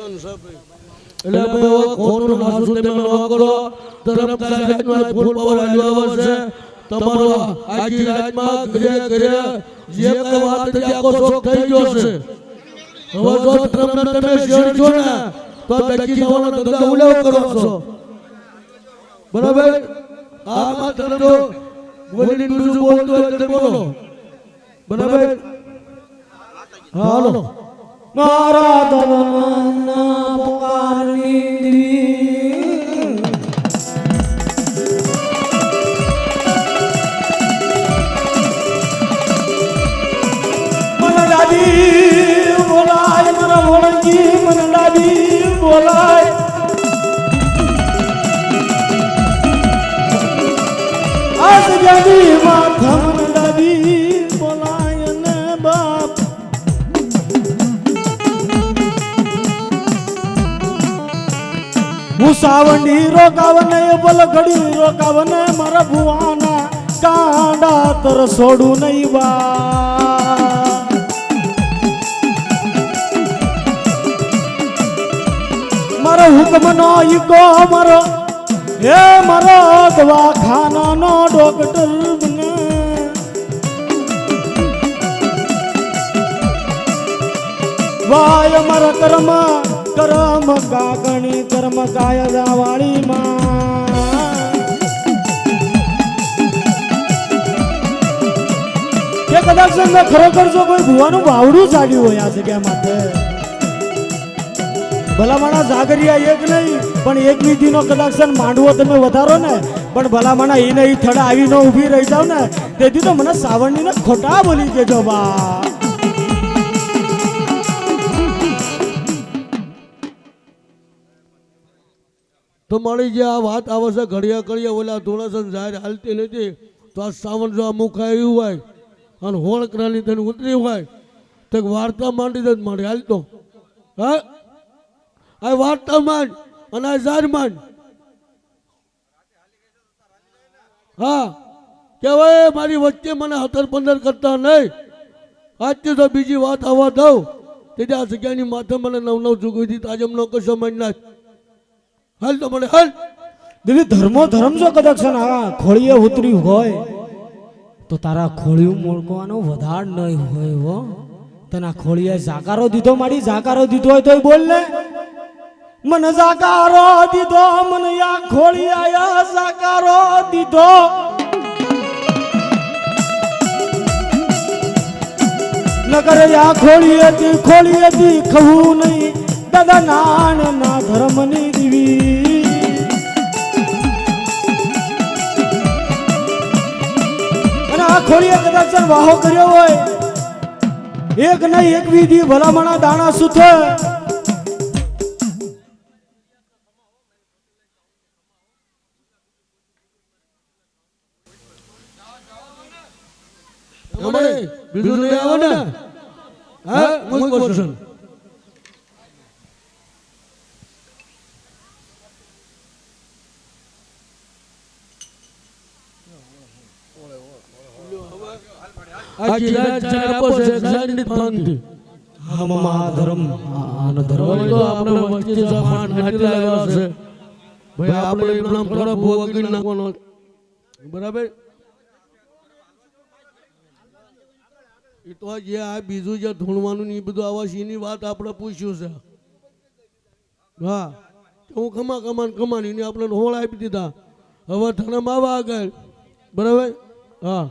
એટલે ભાઈ ખોટું નાસું તમે ન કરો ધર્મ કાર્યનો ફૂલ પાવર આવ્યો આવશે તમારો આખી રાજમાં ઘરે ઘરે જે કઈ વાત છે આખો શોખ થઈ ગયો છે. હવે જો તમને તમે શેર છો ને તો બેકી જવાનો ધંધો ઉલેવ કરો છો બરાબર. આમાં તમે તો બોલીને બીજું બોલતો હોય તો બોલો બરાબર. હાલો મારા દવના પુકારની બોલાય મારા ભોળંગી મને દાદી બોલાય આજ જાની માથા મને દાદી બોલાય ને સાવંડી રોકાવ નહીં બોલ ઘડી રોકાવ ને મારા ભુવાના કાંડા તર છોડું નહીં બા મારો હુકમ નો ઈકો મારો હે મારો દવાખાના નો ડોક્ટર બને વાય મારા કર્મ કર્મ કાગણી કર્મ કાયદા વાળી માં કે કદાચ મેં ખરેખર જો કોઈ ભુવાનું ભાવડું ચાલ્યું હોય આ જગ્યા માટે ભલામણા જાગરિયા એક નહીં પણ એક વિધિનો કદાચ માંડવો તમે વધારો ને પણ ભલામણા એને એ થડા આવીને ઊભી રહી જાવ ને તેથી તો મને સાવરણીને ખોટા બોલી કેજો બા તો મળી જે આ વાત આવે છે ઘડિયા ઘડિયા ઓલા ધોળાસન જાહેર હાલતી નથી તો આ સાવન જો આ મુખ આવ્યું હોય અને હોળ કરાની તેને ઉતરી હોય તો વાર્તા માંડી દે મારી હાલતો હા આ વાર્તા માંડ અને આ જાહેર માંડ હા કહેવાય મારી વચ્ચે મને 17-15 કરતા નહીં આજથી તો બીજી વાત આવવા દઉં તેથી આ જગ્યાની માથે મને 9-9 ચૂકવી તાજમનો કશો મન નાખ હાલ તો મને હાલ દીદી ધર્મો ધર્મ જો કદાચ છે ને આ ખોળીએ ઉતર્યું હોય તો તારા ખોળિયું મોળકવાનો વધાર નહીં હોય હો તના ખોળીએ જાકારો દીધો મારી જાકારો દીધો હોય તોય બોલ ને મને જાકારો દીધો મને આ ખોળિયા જાકારો દીધો નગર આ ખોળીએથી ખવું નહીં દાદા નાન ના ધર્મની દીવી અને આ ખોળીએ કદાચ વાહો કર્યો હોય એક નહીં એક વિધિ ભલામણા દાણા સુથે બીજું નહીં આવે ને હા મુજ ક્વેશ્ચન આજી રાત ચાર આપો છે જાનની પાંથી હમમા ધર્મ આનો ધર્મ તો આપણે વચ્ચે જમાન હાથી લાવ્યા છે ભાઈ આપણે નામ થોડા ભોગી નાખવાનો બરાબર એ તો જે આ બીજું જે ધૂણવાનું ને એ બધું આવા છે એની વાત આપણે પૂછ્યું છે હા હું કમાની ને આપણે હોળ આપી દીધા હવે ધર્મ આવા આગળ બરાબર હા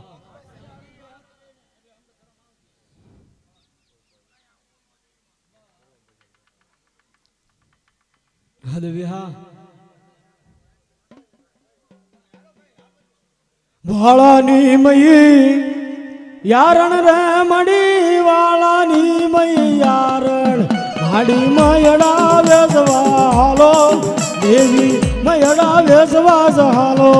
વાળાની મયી યારણ રે મડી વાળાની મયી યારણ માડી મયડા વેસવા હાલો દેવી મયડા વેસવા હાલો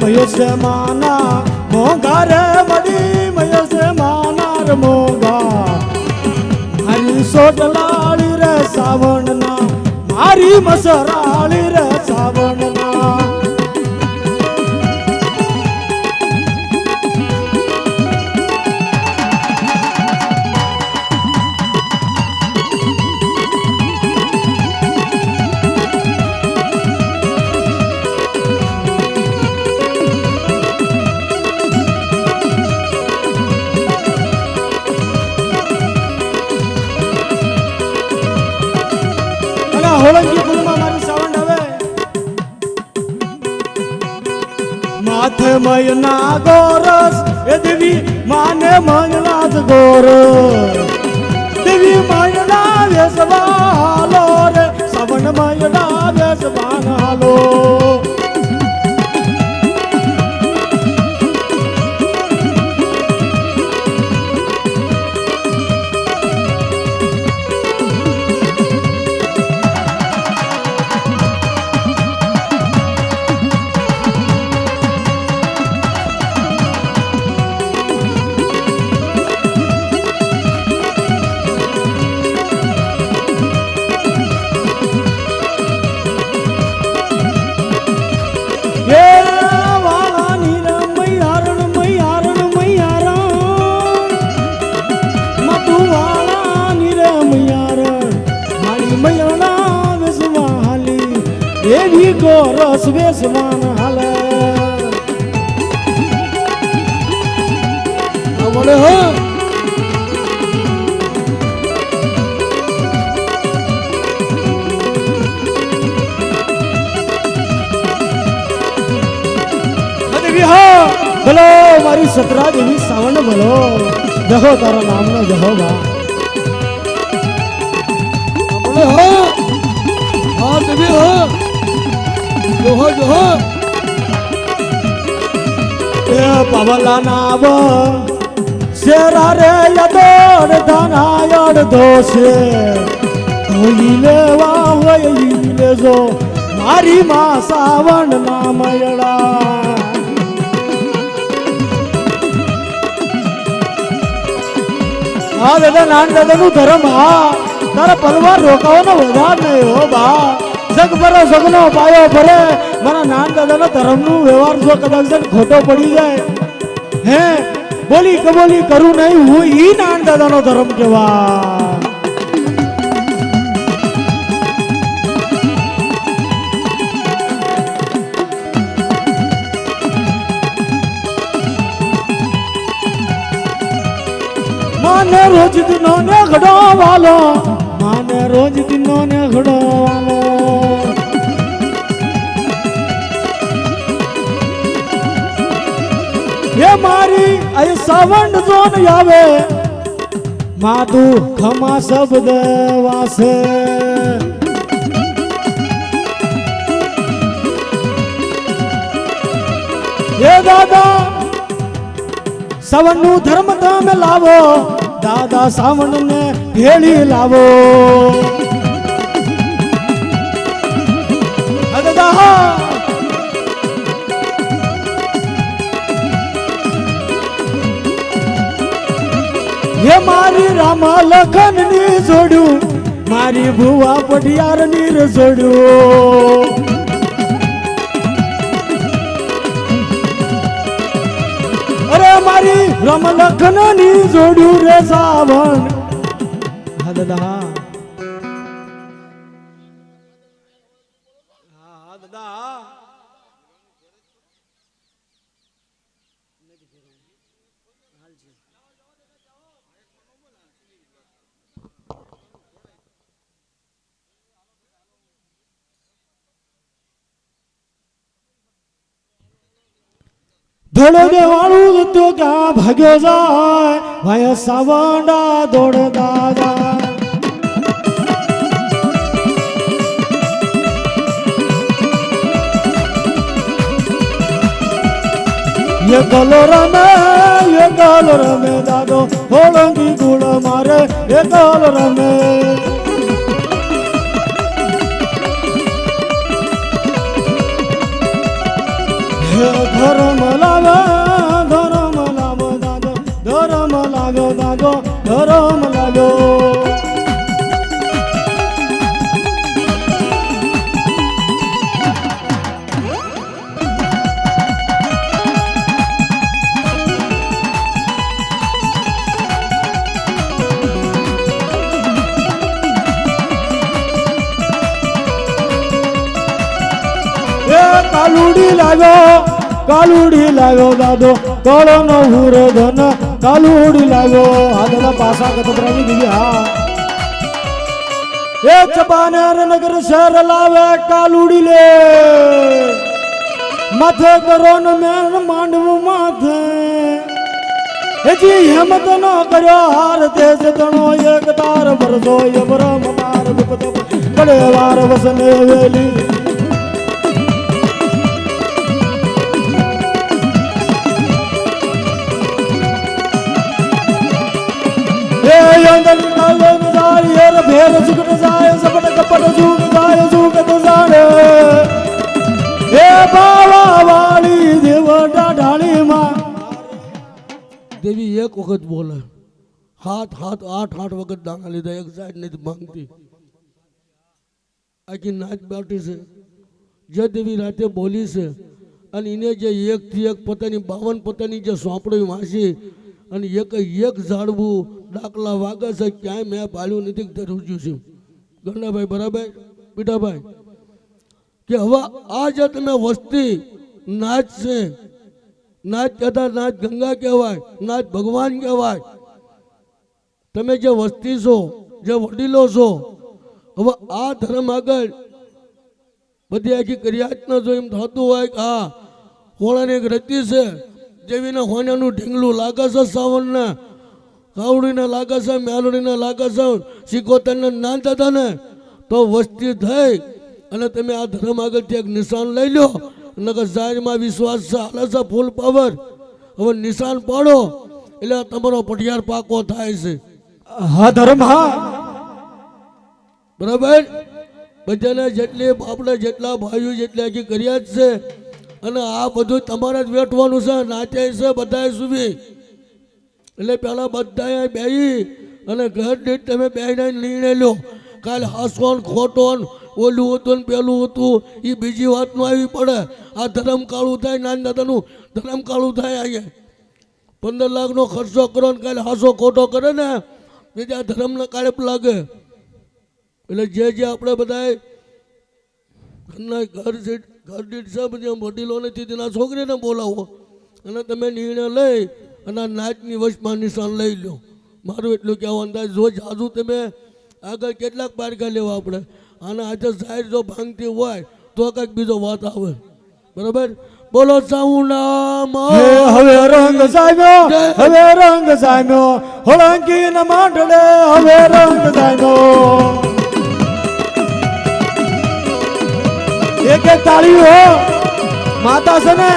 મયસે માના મોંઘા રે મડી મયસે માના રે મોંઘા મારી સોટલાળી રે સાવણના મારી મસરાળી રે સાવણના હોળંગી ફૂલમાં મારી સાવણ આવે માથે મયના ગોરસ એ દેવી માને મયના જ ગોરસ દેવી મયના વેસવા હાલો રે સાવણ મયના વેસવા હાલો કો રસ વેસવાન હાલે અમારે હા ભલો મારી સતરા દેવી સાવણ ભલો જહો તારો નામનો જહો બા અમારે હા હા દેવી હા જોહો જોહો એ પવલા નાવ શેરા રે યદોડ ધનાયડ દોષે હોઈ લેવા હોય લેજો મારી માં સાવણ નામયડા હા દાદા નાન દાદા નું ધર્મ હા તારા પલવાર રોકાવાનો વધાર નહીં હો બા જગ ભરો સગનો પાયો ભરે મારા નાન દાદાના ધર્મનું વ્યવહાર જો કદાચ ખોટો પડી જાય હે બોલી કબોલી કરું નહીં હું ઈ નાન દાદાનો ધર્મ કેવા માને રોજ દિનો ને ઘડવાલો માને રોજ દિનો ને ઘડવાલો એ મારી આ સાવણ જોન આવે માતુ ખમા શબ્દ વાસે એ દાદા સાવણ નું ધર્મ તમે લાવો દાદા સાવણ ને ભેળી લાવો દાદા હે મારી રામા લખન ની જોડ્યું મારી ભુવા પઢિયાર ની રજોડ્યું અરે મારી રામ લખન ની જોડ્યું રે સાવણ હા દાદા હા દાદા ધોળો દેવાળું તો ક્યાં ભાગ્યો જાય ભાઈ સાવંડા દોડતા જાય ये गल रमे दादो होळंगी गुड़ मारे ये गल रमे धर्म लागे दादो धर्म लागो दादो धर्म लागो કાલુડી લાગ્યો દાદો કાળો નો હુર ધન કાલુડી લાગ્યો આ દાદા પાસા કતરાવી દીધી હા એ ચબાનેર નગર શહેર લાવે કાલુડી લે માથે કરો ને મેર માંડવ માથે હજી હિંમત ન કર્યો હાર તેજ તણો એક તાર ભરસો એ બરમ તાર દુપત બડે વાર વસને વેલી भेर सुगट जाय सबट कपट जुग जाय जुगत जाणे हे बावा वाली देवटा ढाली मां देवी एक वखत बोले हाथ हाथ आठ आठ वखत डांगा लीधा एक साइड नहीं मांगती आखी नाच बैठी से जे देवी राते बोली से અને એને જે એકથી એક પોતાની 52 પોતાની જે સોંપડી વાંચી અને એક ઝાડવું ડાકલા વાગે છે ક્યાંય મેં પાલ્યું નથી ધરું છું ગણનાભાઈ બરાબર પીઠાભાઈ કે હવે આ જે તમે વસ્તી નાચ છે, નાચ કહેતા નાચ ગંગા કહેવાય, નાચ ભગવાન કહેવાય. તમે જે વસ્તી છો, જે વડીલો છો, હવે આ ધર્મ આગળ બધી આખી કરિયાતના જો એમ થતું હોય કે હા હોળાની એક રતી છે, જેવીને હોનાનું ઢીંગલું લાગે છે, સાવનને કાવડીને લાગે છે, મેલડીને લાગે છે, સિકોતરને ના થતા ને તો વસ્તી થઈ અને તમે આ ધર્મ આગળથી એક નિશાન લઈ લો. નકર જાહેરમાં વિશ્વાસ છે, હાલે છે ફૂલ પાવર. હવે નિશાન પાડો એટલે તમારો પટિયાર પાકો થાય છે. હા ધર્મ, હા બરાબર. બધાને જેટલી આપણે જેટલા ભાઈઓ જેટલી આખી કર્યા જ છે અને આ બધું તમારે જ વેઠવાનું છે. નાચે છે બધાએ સુવી એટલે પેલા બધાએ બેહી અને ઘર દીઠ તમે બેહીને નિર્ણય લો. કાલે હાસો ને ખોટો ને ઓલું હતું ને પેલું હતું એ બીજી વાતનું આવી પડે. આ ધર્મ કાળું થાય, નાના દાદાનું ધર્મ કાળું થાય. અહીંયા 15 લાખનો ખર્ચો કરો ને કાલે હાસો ખોટો કરે ને બીજા ધર્મને કાળેપ લાગે. એટલે જે આપણે બધાએ ઘરના ઘર દીઠ છે બધી વડીલોને તેના છોકરીને બોલાવો અને તમે નિર્ણય લઈ અને આ નાચની વશમાં નિશાન લઈ લો. મારું એટલું કહેવાનું થાય. જો જાજુ તમે આગળ કેટલાક પારકા લેવા આપણે અને આજે જાહેર જો ભાંગતી હોય તો કંઈક બીજો વાત આવે. બરાબર. બોલો સાઉન્ડ હવે રંગ જામ્યો, હવે રંગ જામ્યો, હોળંગી ના માંડલે હવે રંગ જામ્યો. એક એક તાળી હો માતા છે ને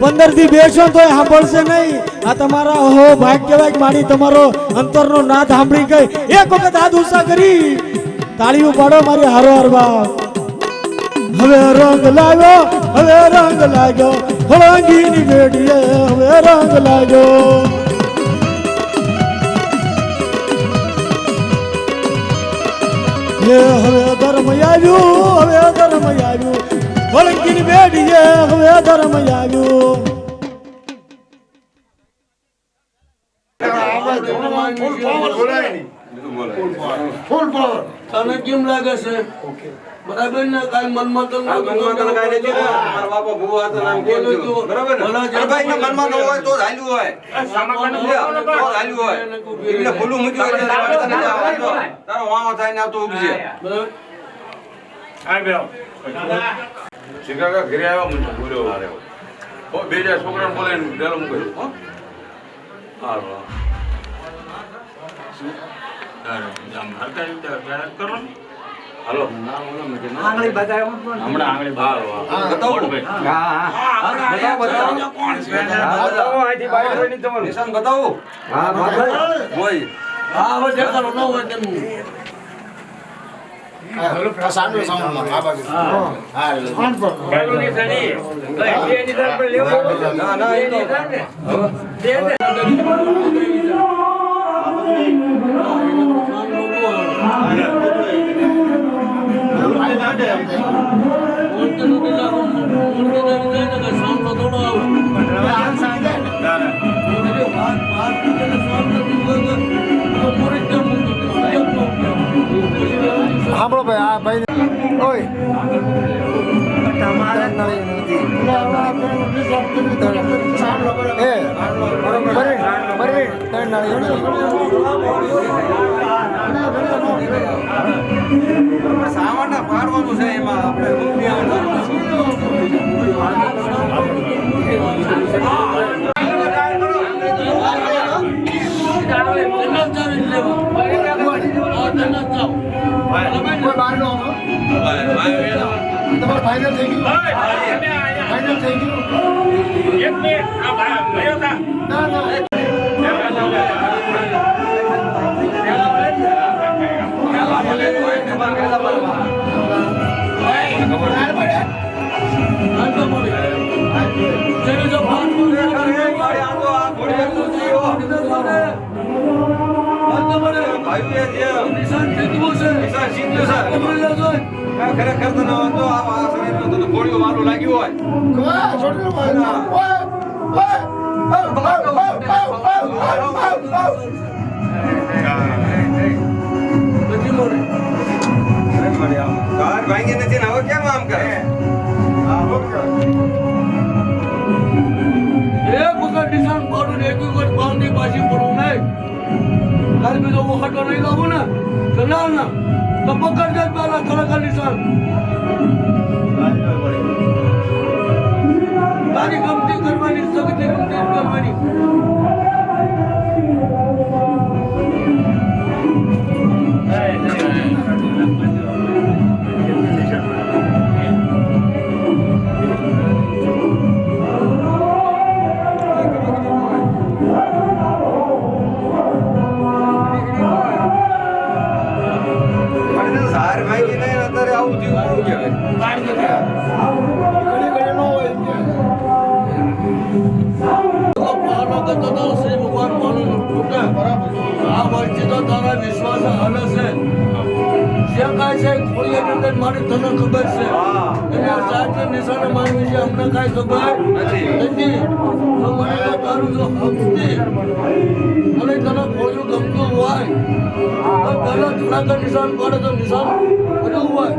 15 થી બેસો તો સાંભળશે નહીં. આ તમારા અહો ભાગ કહેવાય કે મારી તમારો અંતરનો નાદ સાંભળી ગઈ. એક વખત હાથ ઊંચા કરી તાળીઓ પાડો મારી હારો હારવા. હવે રંગ લાગ્યો, હવે રંગ લાગ્યો, હોળંગીની બેડીએ હવે રંગ લાગ્યો. હવે ધર્મ આવ્યું, હવે ધર્મ આવ્યું, હોળંગીની બેડીએ હવે ધર્મ આવ્યું. તને કેમ લાગે છે? બરાબર ને? કાલ મનમાં તો મારા બાપા ભૂવા હતા નામ કેમ થયું? બરાબર ને? અરે ભાઈ ને મનમાં ન હોય તો જ હાલ્યું હોય. તો જ હાલ્યું હોય. એટલે ભૂલું મૂક્યું એટલે તારો વાવો થાય ને આવતો ઉગજે. બરાબર. શિકાકા ઘરે આવ્યો મને બોલ્યો આવ્યો ઓ બે જા છોકરાને બોલાવીને ડેલો મૂક્યો હો હાલો આમ હરતા રીતે કરો ને હાલો આંગળી બતાવો હમણાં આંગળી બતાવો નિશાન બતાવો હોય હા હવે દેખાડો ન હોય તેમ ના ના એ તો સાંભળો ભાઈ આ ભાઈ ઓય સાવાના પાડવાનું છે એમાં આપણે તમારે ફાઇનલ થઈ ગયું, ફાઇનલ થઈ ગયું. ના ના ખરેખર તો ના હતો આ શરીરમાં તો ગોળીઓ મારું લાગ્યું હોય ભાંગી નથી ને હવે કેમ આમ કરે એક વખત નિશાન પાડું ને એક વખત બાંધી પાછી પડું નહીં. તારે બીજો વખત નહીં લાવું ને તો ના તો પકડજે પેલા ખરેખર નિશાન. તારી ગમતી કરવાની શક્તિ ગમતી કરવાની. સાર ભાઈ ને અત્યારે આવું થયું શું કહેવાય? શ્રી ભગવાન માનું તૂટે આ વર્ષથી તો તારા વિશ્વાસ હાલે છે. જે કાંઈ છે થોડી અંદર મારી તને ખબર છે. એને સાચા નિશાને મારી વિશે અમને કાંઈ ખબર નથી. તો મને તો તારું જો હકથી અને તને ખોયું ગમતું હોય તો પહેલા થોડાક નિશાન પડે તો નિશાન બધું હોય.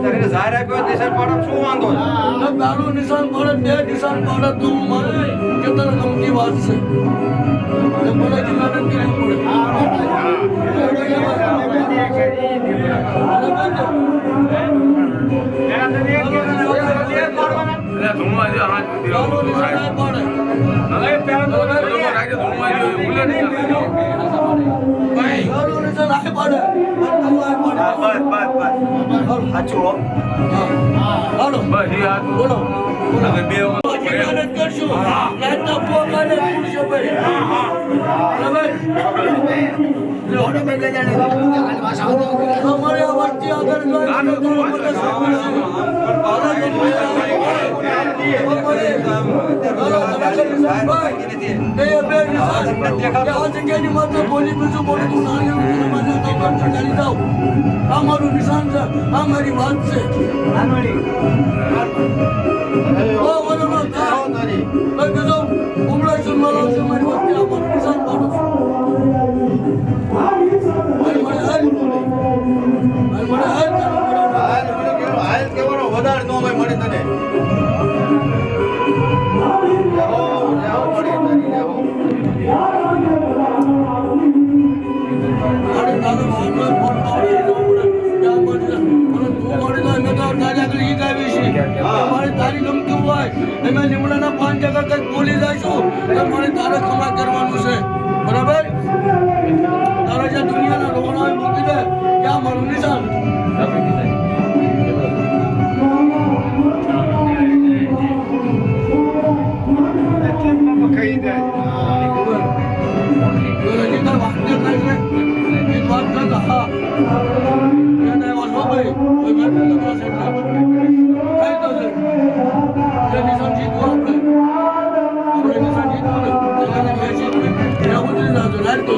તારે સાર આપ્યો નિશાન પાડો શું વાંધો છે? તો તારું નિશાન પડે બે નિશાન પડે તો હું માનું કે તને ગમતી વાત છે. તો મને જિલ્લાને કેવું પડે ધૂમવા દે હાથ તારું નિશાન ના પડે. તારું નિશાન ના પડે. હાલો બોલો મહેનત કરશું. રાતના પોકાને પૂછશે ભાઈ. અમારે આ વાતથી આગળ અમારું નિશાન છે. આ મારી વાત છે. વધારે ન હોય મળે તને તારી ગમતું હોય એમાં લીમડાના 5 જગા કઈ બોલી જઈશું તો મારે તારે કમા કરવાનું છે. બરાબર તારા જે દુનિયાના રોગણા મૂકી દે ત્યાં મારું નિશાન. ખાઈ જાય લાઈટ તો